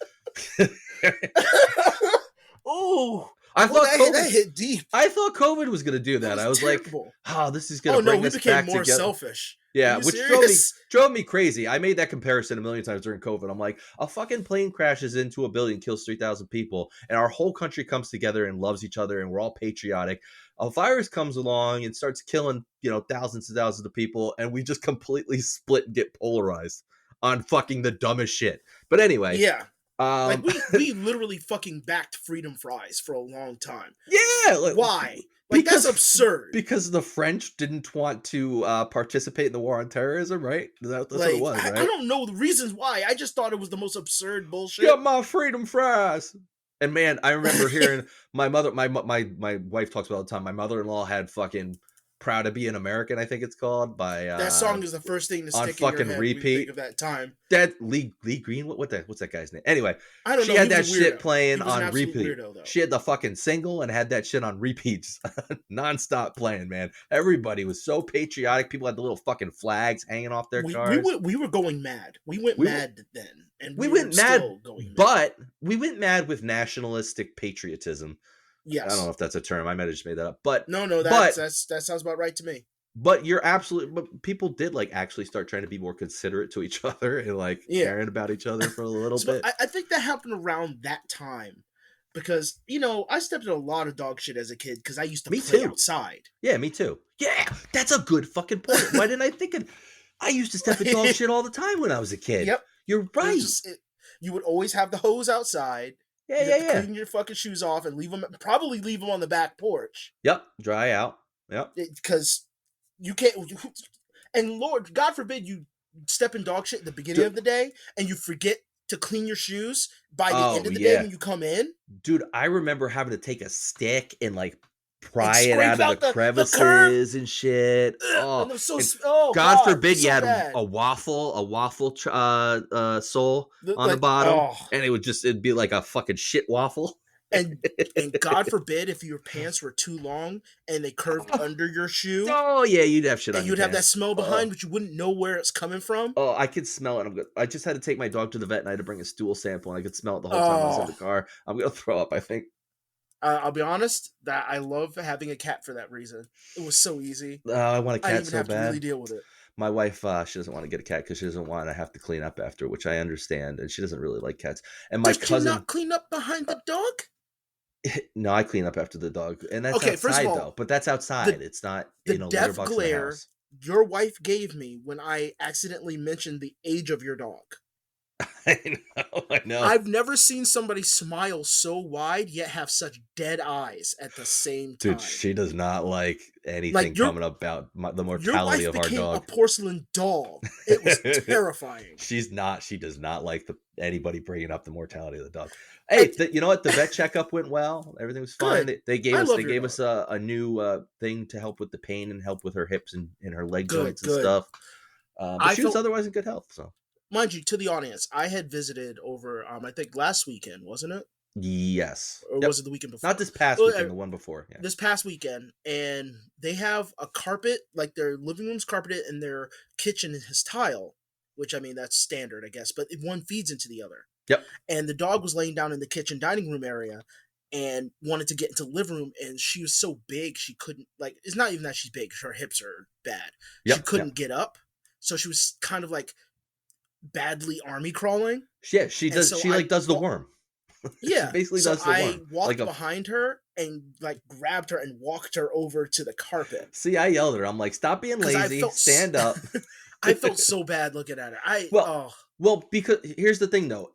Oh, I thought that hit deep. I thought COVID was going to do that. I was terrible. like, oh, this is going to bring us back together. We became more selfish. Yeah, which drove me crazy. I made that comparison a million times during COVID. I'm like, a fucking plane crashes into a building, kills 3,000 people, and our whole country comes together and loves each other, and we're all patriotic. A virus comes along and starts killing, thousands and thousands of people, and we just completely split and get polarized on fucking the dumbest shit. But anyway. Yeah. Like we literally fucking backed freedom fries for a long time. Yeah. Why? Like, that's absurd. Because the French didn't want to participate in the war on terrorism, right? That's what it was, right? I don't know the reasons why. I just thought it was the most absurd bullshit. Get my freedom fries. And man, I remember hearing my mother, my wife talks about it all the time. My mother-in-law had fucking "Proud to Be an American," I think it's called, by that song is the first thing to stick in fucking your head repeat. when you think of that time. That Lee Green, what's that guy's name? Anyway, I don't know. She had that shit playing on repeat. Weirdo, she had the fucking single and had that shit on repeats, nonstop playing. Man, everybody was so patriotic. People had the little fucking flags hanging off their cars. We were going mad. We went mad then, and we went mad. But we went mad with nationalistic patriotism. Yes. I don't know if that's a term. I might have just made that up. But no, that sounds about right to me. But but people did actually start trying to be more considerate to each other and caring about each other for a little bit. I think that happened around that time because, I stepped in a lot of dog shit as a kid because I used to play outside. Yeah, me too. Yeah, that's a good fucking point. Why didn't I think of I used to step in dog shit all the time when I was a kid. Yep. You're right. You would always have the hose outside. Yeah. Clean your fucking shoes off and leave them on the back porch. Yep, dry out. Yep. Because you can't. And Lord, God forbid you step in dog shit at the beginning of the day and you forget to clean your shoes by the end of the day when you come in. Dude, I remember having to take a stick and pry it out of the crevices and shit. God forbid you had a waffle sole on the bottom, and it'd be like a fucking shit waffle. And God forbid if your pants were too long and they curved under your shoe. Oh yeah, you'd have shit on. And you'd have that smell behind, but you wouldn't know where it's coming from. Oh, I could smell it. I'm good. I just had to take my dog to the vet, and I had to bring a stool sample, and I could smell it the whole time I was in the car. I'm gonna throw up, I think. I'll be honest, that I love having a cat for that reason. It was so easy. I want a cat so bad. I didn't have to really deal with it. My wife, she doesn't want to get a cat because she doesn't want to have to clean up after, which I understand, and she doesn't really like cats. And my cousin, you not clean up behind the dog? No, I clean up after the dog, and that's outside first of all, though. But that's outside. It's not the death glare your wife gave me when I accidentally mentioned the age of your dog. I know. I've never seen somebody smile so wide yet have such dead eyes at the same time. Dude, she does not like anything coming about the mortality of our dog. Your wife became a porcelain doll. It was terrifying. She does not like anybody bringing up the mortality of the dog. Hey, you know what? The vet checkup went well. Everything was fine. They gave us a new thing to help with the pain and help with her hips and her leg joints and stuff. But she was otherwise in good health. So, mind you, to the audience, I had visited over, I think last weekend, wasn't it? Yes. Or was it the weekend before? Not this past weekend, the one before. Yeah. This past weekend, and they have a carpet, like their living room's carpeted and their kitchen is tile, which, I mean, that's standard, I guess, but one feeds into the other. Yep. And the dog was laying down in the kitchen dining room area and wanted to get into the living room, and she was so big she couldn't, it's not even that she's big, her hips are bad. Yep. She couldn't get up, so she was kind of badly army crawling. Yeah, she does. So she does the worm. Yeah, she basically does the worm. I walked behind her and grabbed her and walked her over to the carpet. See, I yelled at her. I'm like, "Stop being lazy. Stand up." I felt so bad looking at her. Well, because here's the thing, though.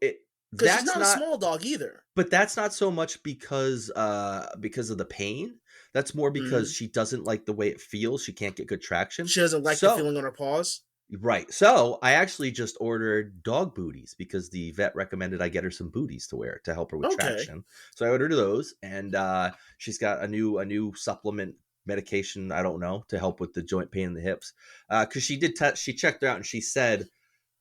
Because she's not a small dog either. But that's not so much because of the pain. That's more because she doesn't like the way it feels. She can't get good traction. She doesn't like the feeling on her paws. Right. So I actually just ordered dog booties because the vet recommended I get her some booties to wear to help her with traction. So I ordered those, and she's got a new supplement medication, I don't know, to help with the joint pain in the hips. Because she did she checked her out and she said,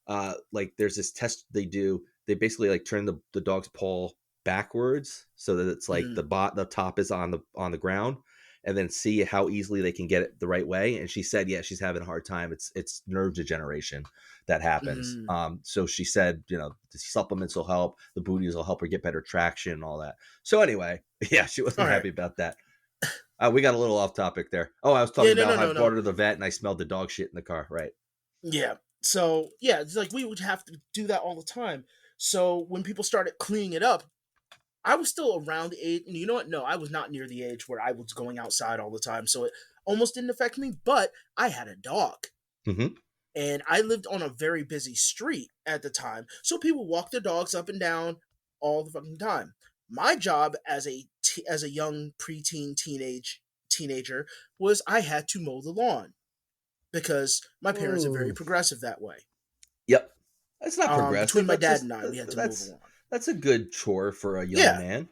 there's this test they do. They basically turn the dog's paw backwards so that it's like the top is on the ground, and then see how easily they can get it the right way. And she said, yeah, she's having a hard time. It's nerve degeneration that happens. So she said, the supplements will help, the booties will help her get better traction and all that. So anyway, yeah, she wasn't happy about that. We got a little off topic there. Oh, I was talking about how I brought her to the vet and I smelled the dog shit in the car. Right. Yeah. So yeah, it's like we would have to do that all the time. So when people started cleaning it up, I was still around the age, and you know what? No, I was not near the age where I was going outside all the time, so it almost didn't affect me, but I had a dog. And I lived on a very busy street at the time, so people walked their dogs up and down all the fucking time. My job as a young preteen teenager was I had to mow the lawn, because my parents are very progressive that way. Yep. That's not progressive. Between my dad and I, we had to mow the lawn. That's a good chore for a young man.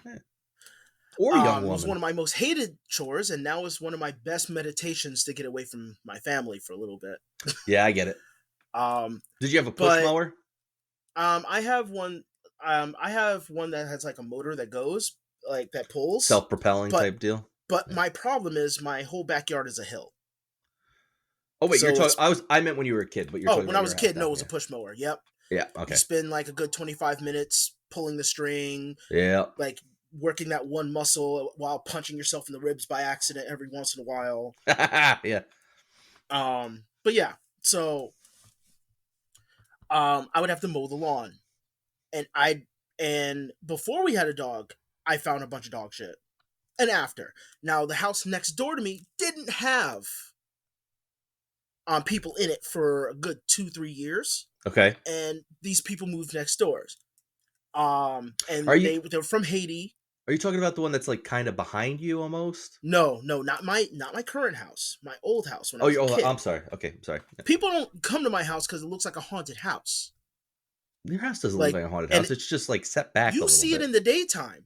Or a young woman. It was one of my most hated chores, and now it's one of my best meditations to get away from my family for a little bit. Yeah, I get it. Did you have a push mower? I have one. I have one that has like a motor that goes, like that pulls. Self-propelling type deal? But my problem is my whole backyard is a hill. Oh, wait, so you're talking... I meant when you were a kid, but you're talking when I was a kid, no, it was a push mower. Yep. Yeah, okay. You spend like a good 25 minutes pulling the string. Yeah. Like working that one muscle while punching yourself in the ribs by accident every once in a while. Yeah. But yeah, so I would have to mow the lawn. And before we had a dog, I found a bunch of dog shit. And after. Now the house next door to me didn't have people in it for a good 2-3 years. Okay. And these people moved next doors. And they were from Haiti. Are you talking about the one that's like kind of behind you almost? No, not my current house. My old house when I was a kid. I'm sorry. Okay, I'm sorry. People don't come to my house because it looks like a haunted house. Your house doesn't look like a haunted house. It's just like set back a little bit. You see it in the daytime.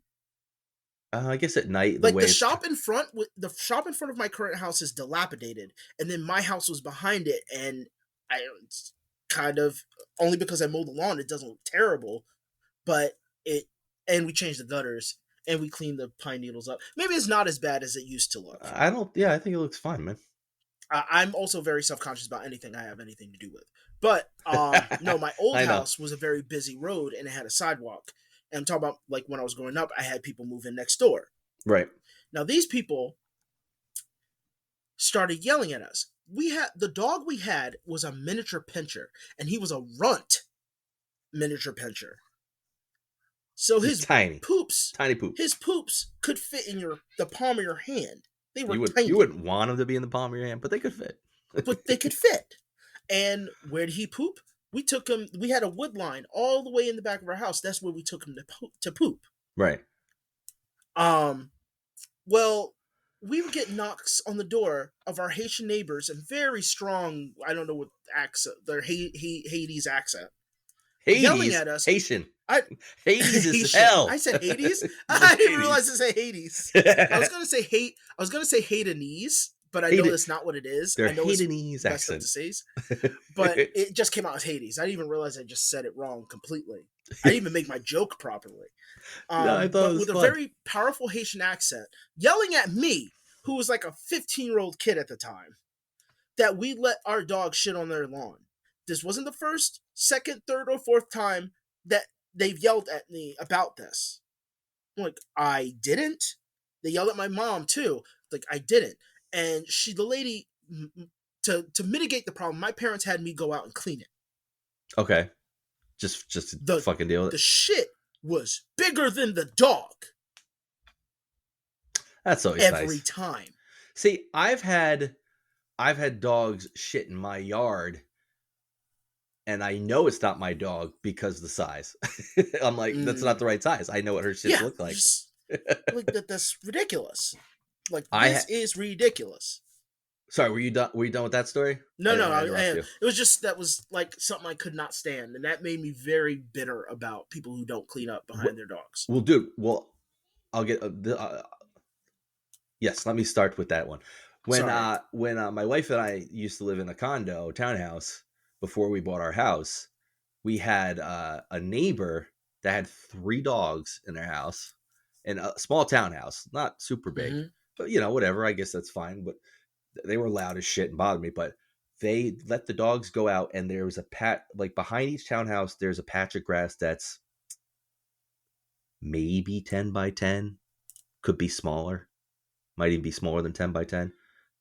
I guess at night. Like the shop in front of my current house is dilapidated, and then my house was behind it, and it's kind of only because I mowed the lawn, it doesn't look terrible, and we changed the gutters and we cleaned the pine needles up. Maybe it's not as bad as it used to look. I think it looks fine, man. I'm also very self-conscious about anything I have anything to do with. But no, my old house was a very busy road and it had a sidewalk. And I'm talking about like when I was growing up, I had people move in next door. Right. Now these people started yelling at us. The dog we had was a miniature pinscher, and he was a runt miniature pinscher. So his tiny poops could fit in the palm of your hand. They were tiny. You wouldn't want them to be in the palm of your hand, but they could fit. But they could fit. And where did he poop? We took him. We had a wood line all the way in the back of our house. That's where we took him to poop. Right. Well, we would get knocks on the door of our Haitian neighbors and very strong. I don't know what accent. Their Hades accent. Hades, yelling at us. Haitian. Hades is hell. I said Hades. I didn't realize to say Hades. I was gonna say hate. I was gonna say Hatanese, but I know that's not what it is. Their I know Hatanese accent. But it just came out as Hades. I didn't even realize I just said it wrong completely. I didn't even make my joke properly. I thought it was with fun. A very powerful Haitian accent, yelling at me, who was like a 15-year-old kid at the time, that we let our dog shit on their lawn. This wasn't the first, second, third, or fourth time that they've yelled at me about this. I'm like, I didn't. They yelled at my mom too. Like, I didn't. And the lady, to mitigate the problem, my parents had me go out and clean it. Okay. Just to fucking deal with it. The shit was bigger than the dog. That's always nice. Every time. See, I've had dogs shit in my yard, and I know it's not my dog because of the size. I'm like, that's not the right size. I know what her shits look like. That's ridiculous. Like, this is ridiculous. Sorry, were you done with that story? No, it was just, that was like something I could not stand, and that made me very bitter about people who don't clean up behind their dogs. Well, dude, I'll get yes, let me start with that one. When my wife and I used to live in a townhouse before we bought our house, we had a neighbor that had 3 dogs in their house, and a small townhouse, not super big, but whatever. I guess that's fine. But they were loud as shit and bothered me. But they let the dogs go out, and there was a like behind each townhouse. There's a patch of grass that's maybe 10 by 10, could be smaller, might even be smaller than 10 by 10.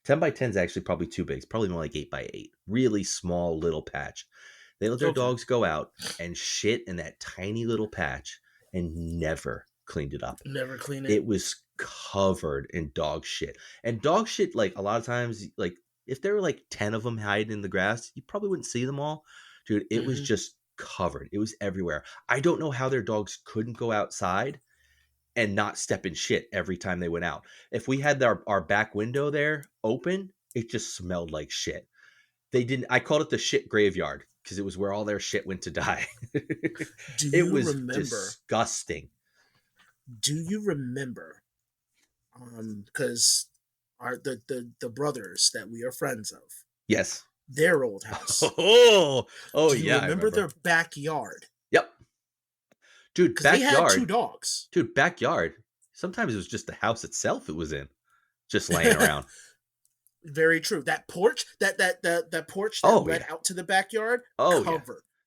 10 by 10 is actually probably too big. It's probably more like 8 by 8. Really small little patch. They let their dogs go out and shit in that tiny little patch and never cleaned it up. Never cleaned it. It was covered in dog shit. And dog shit, like a lot of times, like if there were like 10 of them hiding in the grass, you probably wouldn't see them all. Dude, it was just covered. It was everywhere. I don't know how their dogs couldn't go outside and not step in shit every time they went out. If we had our back window there open, it just smelled like shit. They didn't. I called it the shit graveyard because it was where all their shit went to die. It was disgusting. Do you remember? Because the brothers that we are friends of. Yes. Their old house. Oh, Do you remember their backyard? Yep. Dude, backyard. They had 2 dogs. Dude, backyard. Sometimes it was just the house itself it was in, just laying around. Very true. That porch, that porch that led out to the backyard, covered. Yeah.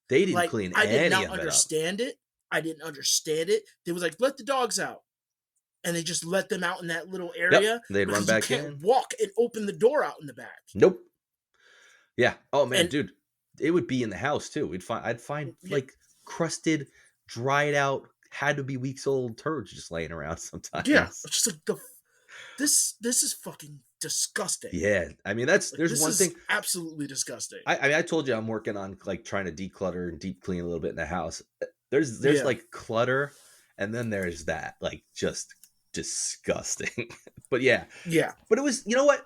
They didn't clean any of it up. I did not understand it. I didn't understand it. They was like, let the dogs out. And they just let them out in that little area. Yep. They'd run back in. You can't walk and open the door out in the back. Nope. Yeah. Oh man, dude, it would be in the house too. I'd find like crusted, dried out, had to be weeks old turds just laying around sometimes. Yeah. It's just like this is fucking disgusting. Yeah. I mean, there's one thing absolutely disgusting. I mean, I told you I'm working on like trying to declutter and deep clean a little bit in the house. There's like clutter, and then there's that like just disgusting. But yeah. But it was, you know what?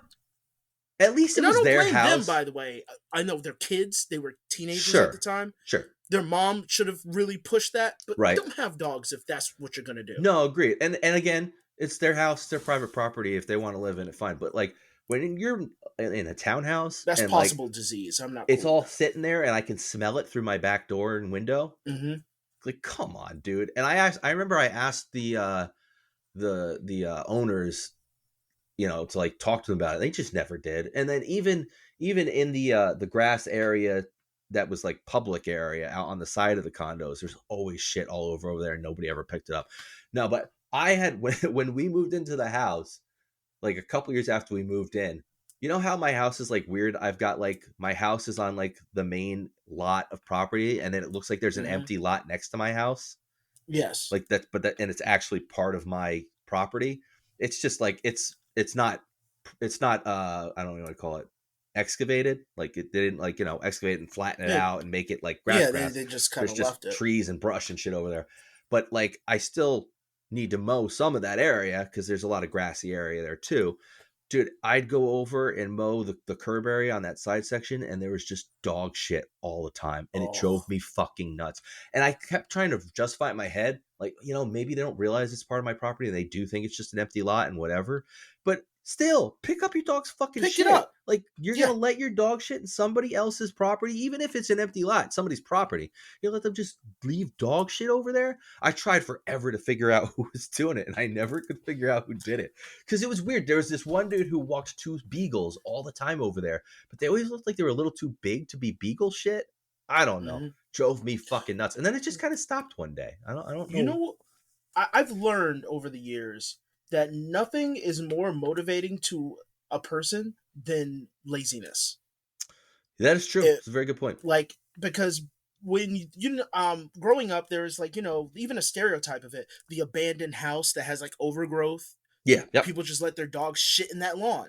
At least it was their house. I don't blame them, by the way. I know they're kids. They were teenagers at the time. Sure. Their mom should have really pushed that, but don't have dogs if that's what you're going to do. No, agreed. And again, it's their house, their private property. If they want to live in it, fine. But like when you're in a townhouse, that's possible disease. I'm not. It's all sitting there, and I can smell it through my back door and window. Mm-hmm. Like, come on, dude. And I remember I asked the owners, to like talk to them about it. They just never did. And then even in the grass area that was like public area out on the side of the condos, there's always shit all over there, and nobody ever picked it up. No, but I had when we moved into the house, like a couple years after we moved in, you know how my house is like weird? I've got like my house is on like the main lot of property, and then it looks like there's an empty lot next to my house. Yes. Like that, and it's actually part of my property. It's just like it's not I don't know what to call it, excavated. Like it didn't like excavate and flatten it out and make it like grass. Yeah, they just kind of left it. Trees and brush and shit over there. But like I still need to mow some of that area because there's a lot of grassy area there too. Dude, I'd go over and mow the curb area on that side section, and there was just dog shit all the time, and it drove me fucking nuts. And I kept trying to justify it in my head, like, maybe they don't realize it's part of my property, and they do think it's just an empty lot and whatever. But still, pick up your dog's fucking shit. Pick it up. Like, you're going to let your dog shit in somebody else's property, even if it's an empty lot, somebody's property. You let them just leave dog shit over there? I tried forever to figure out who was doing it, and I never could figure out who did it. Because it was weird. There was this one dude who walked 2 beagles all the time over there, but they always looked like they were a little too big to be beagle shit. I don't know. Mm-hmm. Drove me fucking nuts. And then it just kind of stopped one day. I don't know. You know what? I've learned over the years that nothing is more motivating to a person than laziness. That is true. It's a very good point. Like, because when growing up, there's like, even a stereotype of it, the abandoned house that has like overgrowth. Yeah. Yep. People just let their dogs shit in that lawn.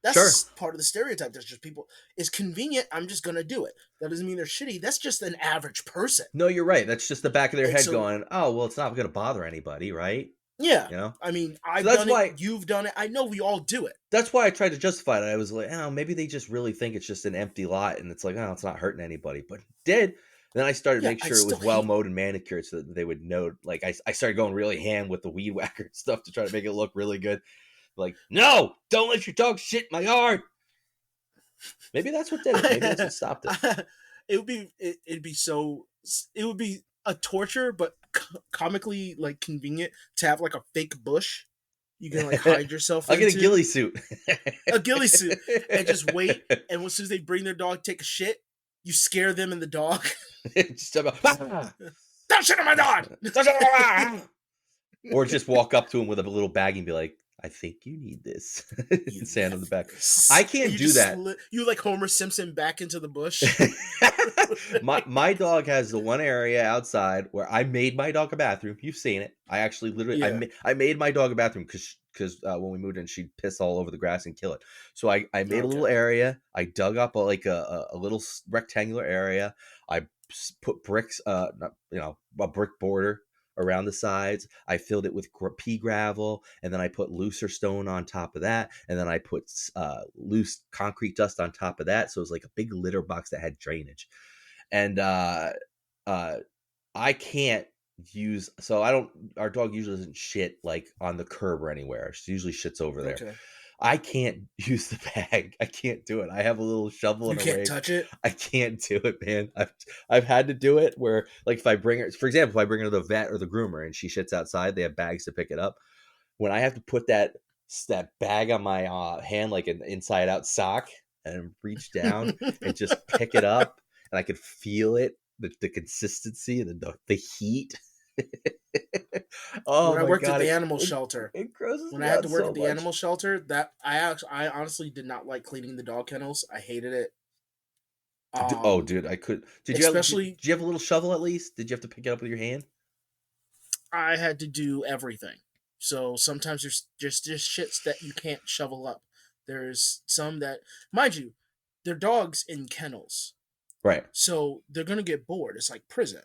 That's part of the stereotype. There's just people, it's convenient, I'm just going to do it. That doesn't mean they're shitty. That's just an average person. No, you're right. That's just the back of their head going, oh, well, it's not going to bother anybody, right? Yeah. I mean, I've done it. You've done it. I know we all do it. That's why I tried to justify it. I was like, maybe they just really think it's just an empty lot, and it's like, it's not hurting anybody. But it did. And then I started to make sure it was well mowed and manicured so that they would know. Like, I started going really ham with the weed whacker and stuff to try to make it look really good. Like, no, don't let your dog shit in my yard. Maybe that's what did it. Maybe that's what stopped it. It would be a torture, but comically like convenient to have like a fake bush. You can like hide yourself. I'll get a into. ghillie suit. A ghillie suit, and just wait. And as soon as they bring their dog, take a shit, you scare them and the dog. Just about, Don't shit on my dog. or just walk up to him with a little bag and be like, "I think you need this." And stand on the back. I can't do that. You like Homer Simpson back into the bush. my dog has the one area outside where I made my dog a bathroom. You've seen it. I actually literally I made my dog a bathroom because when we moved in, she'd piss all over the grass and kill it. So I made a little area. I dug up a little rectangular area. I put bricks, a brick border around the sides. I filled it with pea gravel, and then I put looser stone on top of that, and then I put loose concrete dust on top of that. So it was like a big litter box that had drainage. And I can't use, so I don't, our dog usually doesn't shit like on the curb or anywhere. She usually shits over there. Okay. I can't use the bag. I can't do it. I have a little shovel and a rake. You can't touch it? I can't do it, man. I've had to do it where, like, if I bring her, for example, if I bring her to the vet or the groomer and she shits outside, they have bags to pick it up. When I have to put that bag on my hand like an inside out sock and reach down and just pick it up, and I could feel it, the consistency and the heat. When I worked at the animal shelter, it grosses when I had to work at the animal shelter, that I honestly did not like cleaning the dog kennels. I hated it. Dude, I could. Did you have a little shovel at least? Did you have to pick it up with your hand? I had to do everything. So sometimes there's just shits that you can't shovel up. There's some that, mind you, they're dogs in kennels. Right. So they're going to get bored. It's like prison.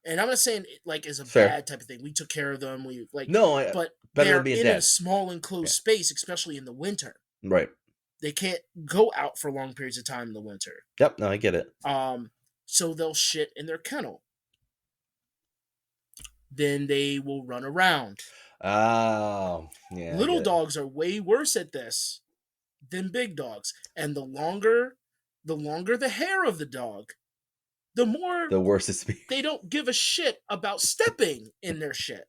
And I'm not saying it like is a bad type of thing. We took care of them. But they're in a small enclosed space, especially in the winter. Right. They can't go out for long periods of time in the winter. Yep. No, I get it. So they'll shit in their kennel. Then they will run around. Oh, yeah. Little dogs are way worse at this than big dogs. And the longer the hair of the dog, the worse it's been. They don't give a shit about stepping in their shit.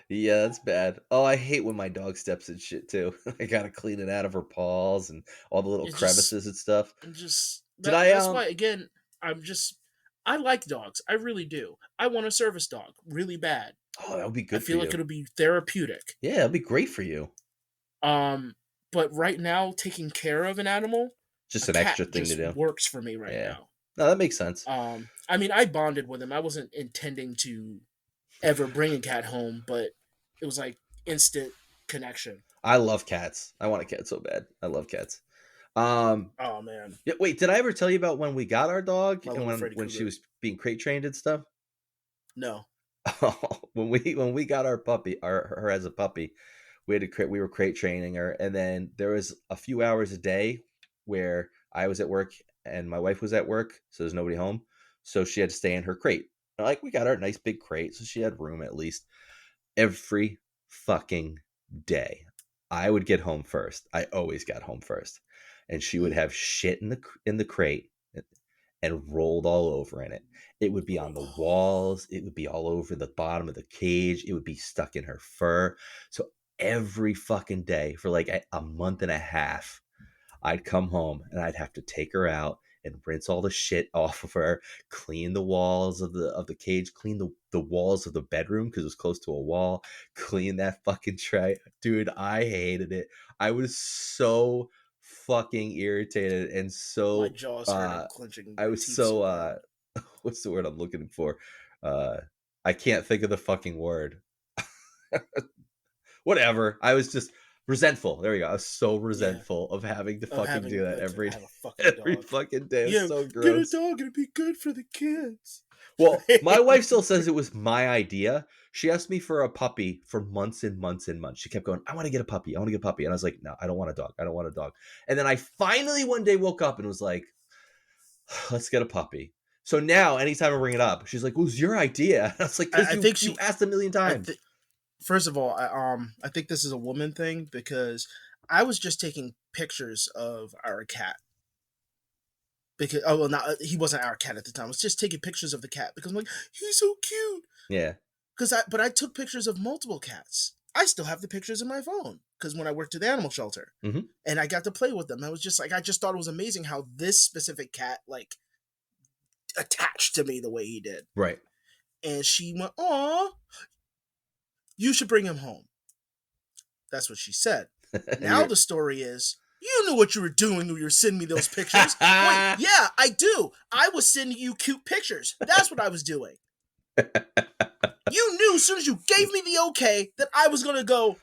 Yeah, that's bad. Oh, I hate when my dog steps in shit too. I gotta clean it out of her paws and all the little crevices and stuff. That's why, again, I like dogs. I really do. I want a service dog really bad. Oh, that would be good. I feel like it'll be therapeutic. Yeah, it'd be great for you. But right now, taking care of an animal, just an extra thing to do, works for me right now. No, that makes sense. I mean, I bonded with him. I wasn't intending to ever bring a cat home, but it was like instant connection. I love cats. I want a cat so bad. I love cats. Oh man. Yeah, wait, did I ever tell you about when we got our dog and when she was being crate trained and stuff? No. When we got our puppy, her as a puppy, we were crate training her, and then there was a few hours a day where I was at work and my wife was at work, so there's nobody home. So she had to stay in her crate. Like, we got her a nice big crate, so she had room at least. Every fucking day, I would get home first. I always got home first. And she would have shit in the crate and rolled all over in it. It would be on the walls. It would be all over the bottom of the cage. It would be stuck in her fur. So every fucking day for like a month and a half, I'd come home and I'd have to take her out and rinse all the shit off of her, clean the walls of the cage, clean the walls of the bedroom because it was close to a wall, clean that fucking tray. Dude, I hated it. I was so fucking irritated and so my jaws started clenching. I was so what's the word I'm looking for? I can't think of the fucking word. Whatever. I was just resentful. There we go. I was so resentful of having to fucking do that every fucking day. It's so gross. Get a dog. It'd be good for the kids. Well, my wife still says it was my idea. She asked me for a puppy for months and months and months. She kept going, I want to get a puppy. I want to get a puppy. And I was like, no, I don't want a dog. I don't want a dog. And then I finally one day woke up and was like, let's get a puppy. So now anytime I bring it up, she's like, well, it was your idea. And I was like, because you asked a million times. First of all, I think this is a woman thing because I was just taking pictures of our cat. because he wasn't our cat at the time. I was just taking pictures of the cat because I'm like, he's so cute. Yeah. But I took pictures of multiple cats. I still have the pictures in my phone because when I worked at the animal shelter, and I got to play with them, I was just like, I just thought it was amazing how this specific cat like attached to me the way he did. Right. And she went, "Aw, you should bring him home." That's what she said. Now the story is, you knew what you were doing when you were sending me those pictures. Wait, yeah, I do. I was sending you cute pictures. That's what I was doing. You knew as soon as you gave me the okay that I was going to go,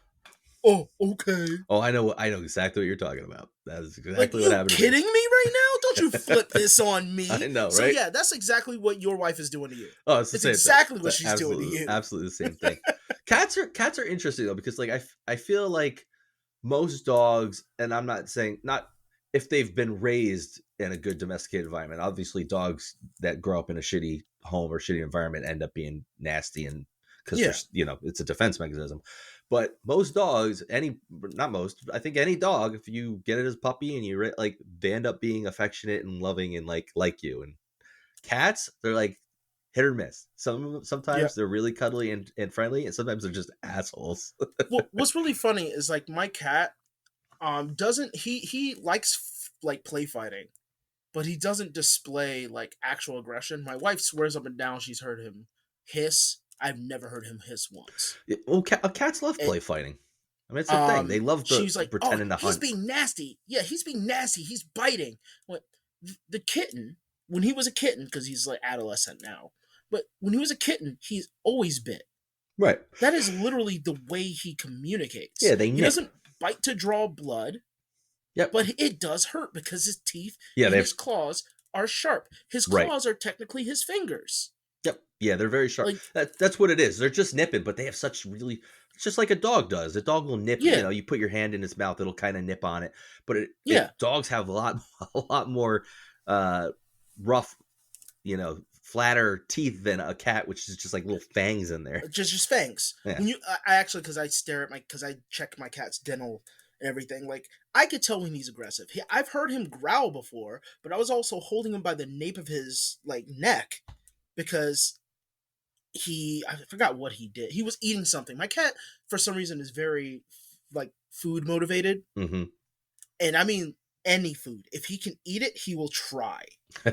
oh, okay. Oh, I know exactly what you're talking about. That is exactly what happened. Are you kidding me right now? Don't you flip this on me. I know, right? So yeah, that's exactly what your wife is doing to you. Oh, it's the same exactly thing. what she's doing to you. Absolutely the same thing. Cats are interesting though, because like I feel like most dogs, and I'm not saying not if they've been raised in a good domesticated environment. Obviously, dogs that grow up in a shitty home or shitty environment end up being nasty, and because it's a defense mechanism. But most dogs, not most, I think any dog, if you get it as a puppy and you like, they end up being affectionate and loving and like you. And cats, they're like hit or miss. Sometimes they're really cuddly and friendly, and sometimes they're just assholes. Well, what's really funny is like my cat, doesn't he likes like play fighting, but he doesn't display like actual aggression. My wife swears up and down she's heard him hiss. I've never heard him hiss once. Well, cats love play fighting. I mean, it's a thing. They love she's like, pretending to hunt. He's being nasty. Yeah, he's being nasty. He's biting. What the kitten, when he was a kitten, because he's like adolescent now, but when he was a kitten, he's always bit. Right. That is literally the way he communicates. Yeah, he doesn't bite to draw blood. Yep. But it does hurt because his teeth and his claws are sharp. His claws are technically his fingers. Yep. Yeah, they're very sharp. That's what it is. They're just nipping, but they have such really... It's just like a dog does. A dog will nip, you put your hand in its mouth, it'll kind of nip on it. But dogs have a lot more rough, flatter teeth than a cat, which is just like little fangs in there. Just fangs. Yeah. When I actually, because I check my cat's dental and everything, like I could tell when he's aggressive. I've heard him growl before, but I was also holding him by the nape of his like neck because I forgot what he did. He was eating something. My cat, for some reason, is very like food motivated, and I mean any food. If he can eat it, he will try. You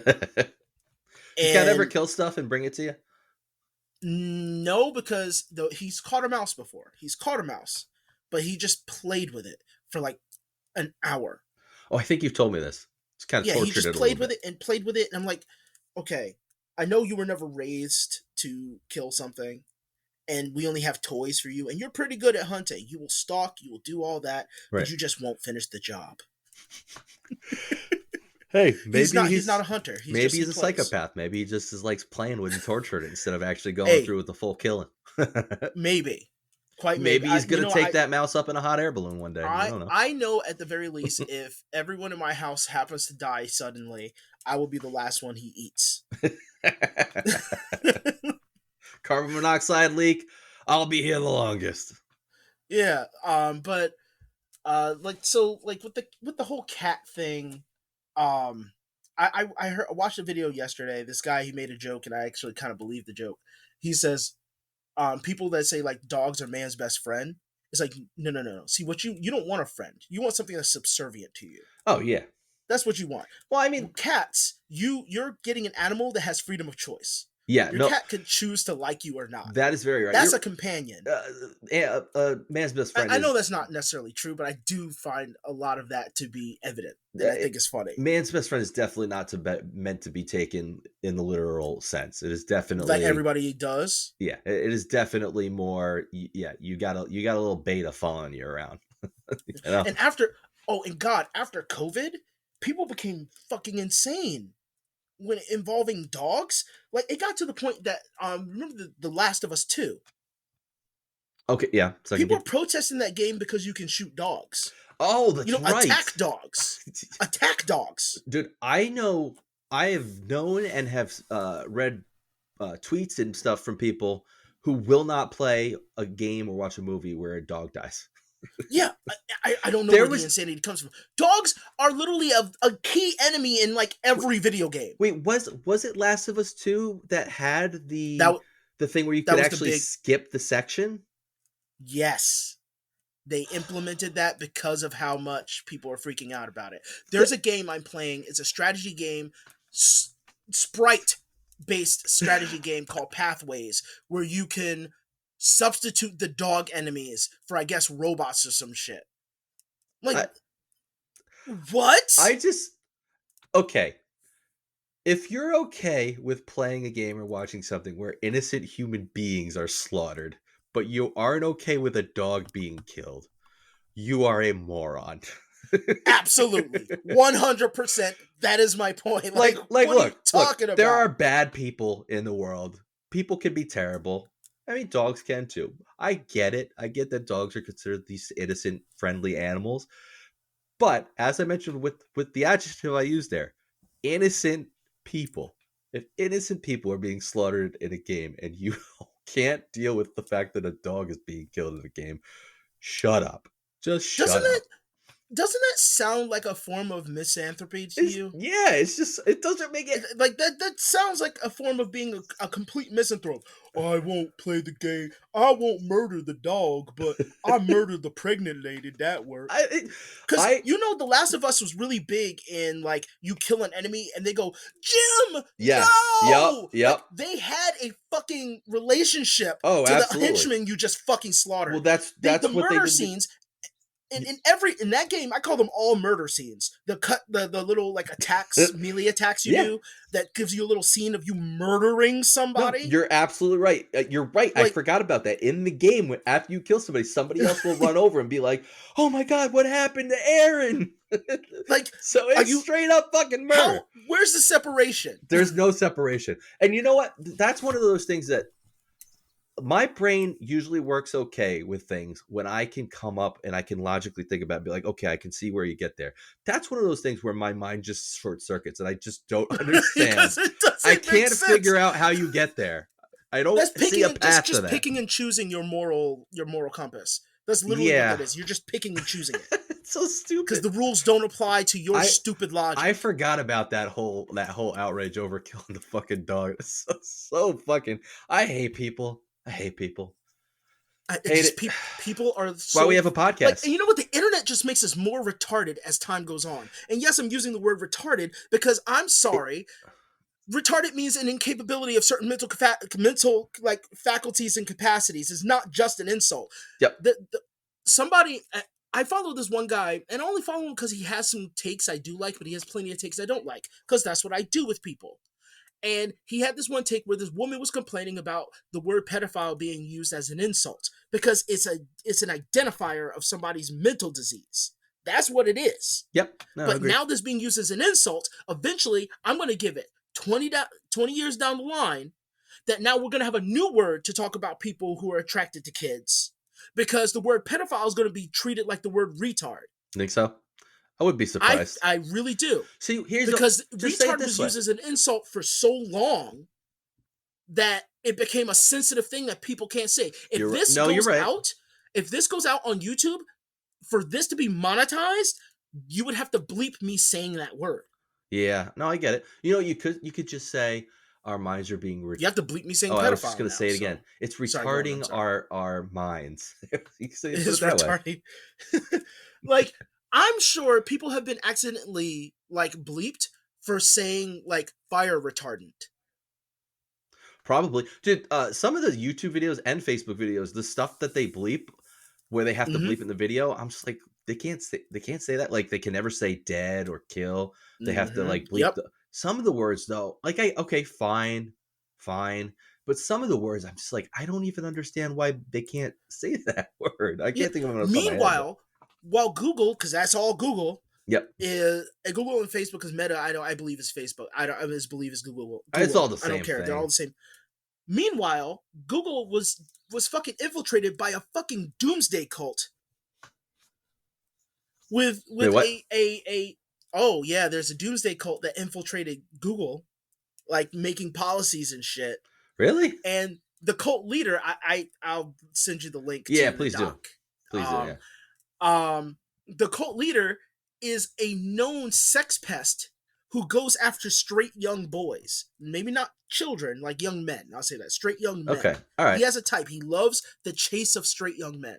can't ever kill stuff and bring it to you? No, because he's caught a mouse before. He's caught a mouse, but he just played with it for like an hour. Oh, I think you've told me this. It's kind of tortured. He just played with it and played with it, and I'm like, okay, I know you were never raised to kill something, and we only have toys for you, and you're pretty good at hunting. You will stalk, you will do all that, but you just won't finish the job. Hey, maybe he's not a hunter. Maybe he's a psychopath. Maybe he just is likes playing with and torturing it instead of actually going through with the full killing. Maybe. Maybe he's going to take that mouse up in a hot air balloon one day. I don't know. I know at the very least, if everyone in my house happens to die suddenly, I will be the last one he eats. Carbon monoxide leak. I'll be here the longest. Yeah. But with the whole cat thing, I watched a video yesterday. This guy, he made a joke, and I actually kind of believed the joke. He says, people that say like dogs are man's best friend, it's like no. See, what you don't want a friend. You want something that's subservient to you. Oh yeah, that's what you want. Well, I mean, cats. You're getting an animal that has freedom of choice. Yeah, your cat can choose to like you or not. That is very right. That's a companion. Man's best friend. I know that's not necessarily true, but I do find a lot of that to be evident. That I think is funny. Man's best friend is definitely not meant to be taken in the literal sense. It is definitely like everybody does. Yeah, it is definitely more. Yeah, you got a little beta following you around. And after COVID, people became fucking insane. When involving dogs, like it got to the point that remember the Last of Us 2. Okay, yeah. People are protesting that game because you can shoot dogs. Oh, that's right. Attack dogs. Attack dogs. Dude, I have known and have read tweets and stuff from people who will not play a game or watch a movie where a dog dies. Yeah, I don't know where the insanity comes from. Dogs are literally a key enemy in like every video game. Wait, was it Last of Us 2 that had the thing where you that could was actually skip the section? Yes. They implemented that because of how much people are freaking out about it. There's a game I'm playing. It's a strategy game, sprite-based strategy game called Pathways, where you can substitute the dog enemies for, I guess, robots or some shit. Like, what? Okay. If you're okay with playing a game or watching something where innocent human beings are slaughtered, but you aren't okay with a dog being killed, you are a moron. Absolutely. 100%. That is my point. Like what look, are you talking about? There are bad people in the world. People can be terrible. I mean, dogs can too. I get it. I get that dogs are considered these innocent, friendly animals. But as I mentioned with the adjective I used there, innocent people. If innocent people are being slaughtered in a game and you can't deal with the fact that a dog is being killed in a game, shut up. Just shut up. Doesn't that sound like a form of misanthropy to you? Yeah, it's just, it doesn't make it... Like, that sounds like a form of being a complete misanthrope. I won't play the game. I won't murder the dog, but I murdered the pregnant lady. That worked. Because, The Last of Us was really big in, like, you kill an enemy and they go, Jim! Yeah. No! Yep. Like, they had a fucking relationship to the henchman you just fucking slaughtered. Well, that's the what murder they did. Scenes... In that game, I call them all murder scenes. The little like attacks, melee attacks you do that gives you a little scene of you murdering somebody. No, you're absolutely right. You're right. Like, I forgot about that. In the game, after you kill somebody else will run over and be like, "Oh my god, what happened to Aaron?" Like, so it's straight up fucking murder. Where's the separation? There's no separation. And you know what? That's one of those things that my brain usually works okay with things when I can come up and I can logically think about it and be like, okay, I can see where you get there. That's one of those things where my mind just short circuits and I just don't understand. I can't figure out how you get there. I don't see a path to that. Just picking and choosing your moral compass. That's literally what it is. You're just picking and choosing it. It's so stupid. Because the rules don't apply to your stupid logic. I forgot about that whole outrage over killing the fucking dog. It's so fucking... I hate people. People are so... Why we have a podcast. Like, you know what? The internet just makes us more retarded as time goes on. And yes, I'm using the word retarded because I'm sorry. Retarded means an incapability of certain mental like faculties and capacities. It's not just an insult. Yep. Somebody... I follow this one guy, and I only follow him because he has some takes I do like, but he has plenty of takes I don't like, because that's what I do with people. And he had this one take where this woman was complaining about the word pedophile being used as an insult because it's an identifier of somebody's mental disease. That's what it is. Yep. But now this being used as an insult, eventually I'm going to give it 20 years down the line that now we're going to have a new word to talk about people who are attracted to kids because the word pedophile is going to be treated like the word retard. Think so? I would be surprised. I really do. See, because retard was used as an insult for so long that it became a sensitive thing that people can't say. If this goes out on YouTube, for this to be monetized, you would have to bleep me saying that word. Yeah, no, I get it. You know, you could just say our minds are being... You have to bleep me saying pedophile. I was just going to say it again. It's retarding our minds. You can say it retarding. Like... I'm sure people have been accidentally, like, bleeped for saying, like, fire retardant. Probably. Dude, some of the YouTube videos and Facebook videos, the stuff that they bleep, where they have to bleep in the video, I'm just like, they can't say that. Like, they can never say dead or kill. They have to, like, bleep. Some of the words, though, like, fine. But some of the words, I'm just like, I don't even understand why they can't say that word. I can't think of it. Meanwhile... While Google, because that's all Google, is Google and Facebook is Meta. I believe is Facebook. I believe is Google. It's all the same. I don't care. Thing. They're all the same. Meanwhile, Google was fucking infiltrated by a fucking doomsday cult. With there's a doomsday cult that infiltrated Google, like making policies and shit. Really? And the cult leader, I'll send you the link. Yeah, please do. Please do. Yeah. The cult leader is a known sex pest who goes after straight young boys. Maybe not children, like young men. I'll say that. Straight young men. Okay. All right. He has a type. He loves the chase of straight young men.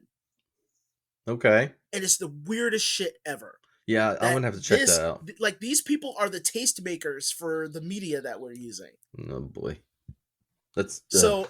Okay. And it's the weirdest shit ever. Yeah, I'm gonna have to check that out. Like, these people are the taste makers for the media that we're using. Oh boy. That's so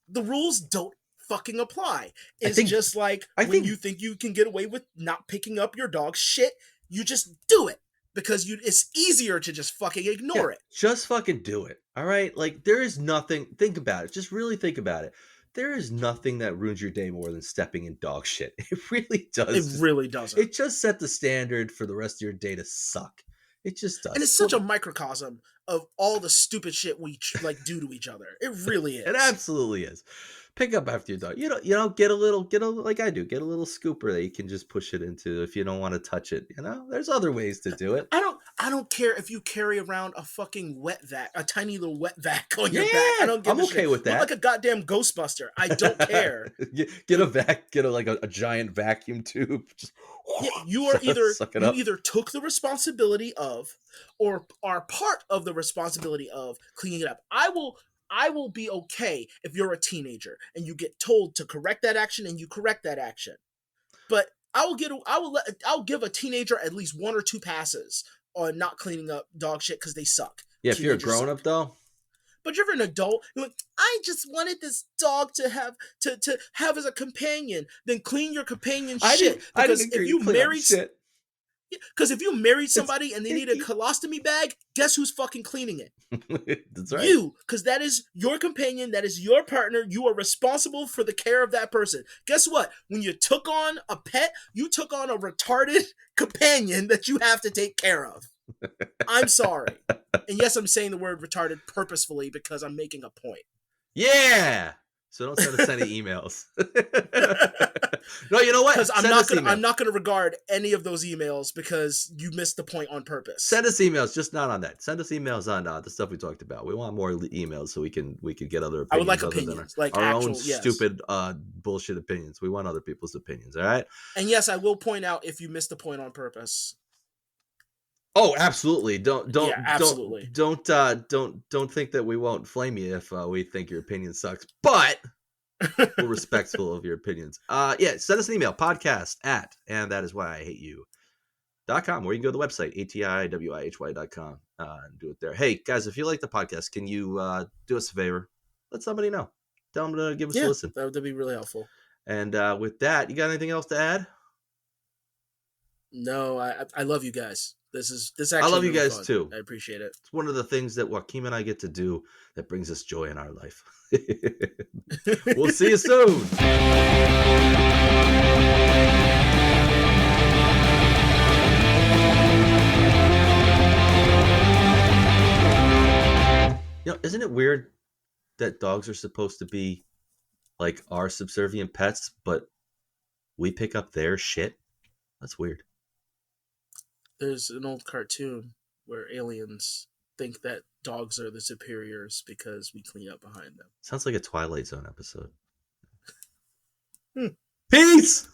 the rules don't fucking apply. It's just like you think you can get away with not picking up your dog's shit, you just do it. Because it's easier to just fucking ignore it. Just fucking do it. All right? Like, there is nothing. Think about it. Just really think about it. There is nothing that ruins your day more than stepping in dog shit. It really does. It really doesn't. It just set the standard for the rest of your day to suck. It just does. And it's such a microcosm of all the stupid shit we do to each other. It really is. It absolutely is. Pick up after your dog. Get a little like I do. Get a little scooper that you can just push it into if you don't want to touch it. There's other ways to do it. I don't care if you carry around a fucking wet vac, a tiny little wet vac on your back. I don't give I'm a okay shit. with that. Look like a goddamn Ghostbuster. I don't care. Get a vac. Get a giant vacuum tube. Just you either took the responsibility of, or are part of the responsibility of cleaning it up. I will be okay if you're a teenager and you get told to correct that action and you correct that action. But I'll give a teenager at least 1 or 2 passes on not cleaning up dog shit because they suck. Yeah, if you're a grown up though. But if you're an adult, you're like, I just wanted this dog to have as a companion. Then clean your companion shit. Because if you married shit. Because if you married somebody and they need a colostomy bag, guess who's fucking cleaning it? That's right. You, because that is your companion, that is your partner. You are responsible for the care of that person. Guess what? When you took on a pet, you took on a retarded companion that you have to take care of. I'm sorry. And yes, I'm saying the word retarded purposefully because I'm making a point. Yeah. So don't send us any emails. No, you know what? Because I'm not gonna regard any of those emails because you missed the point on purpose. Send us emails, just not on that. Send us emails on the stuff we talked about. We want more emails so we can get other opinions. I would like opinions, like our actual, own stupid bullshit opinions. We want other people's opinions. All right. And yes, I will point out if you missed the point on purpose. Oh, absolutely. Don't think that we won't flame you if we think your opinion sucks, but we're respectful of your opinions. Send us an email, podcast@andthatiswhyihateyou.com, or you can go to the website, atiwihy.com, and do it there. Hey, guys, if you like the podcast, can you do us a favor? Let somebody know. Tell them to give us a listen. That would be really helpful. And with that, you got anything else to add? No, I love you guys. This actually I love you really guys fun. too. I appreciate it. It's one of the things that Joaquin and I get to do that brings us joy in our life. We'll see you soon. Isn't it weird that dogs are supposed to be like our subservient pets, but we pick up their shit? That's weird. There's an old cartoon where aliens think that dogs are the superiors because we clean up behind them. Sounds like a Twilight Zone episode. Peace!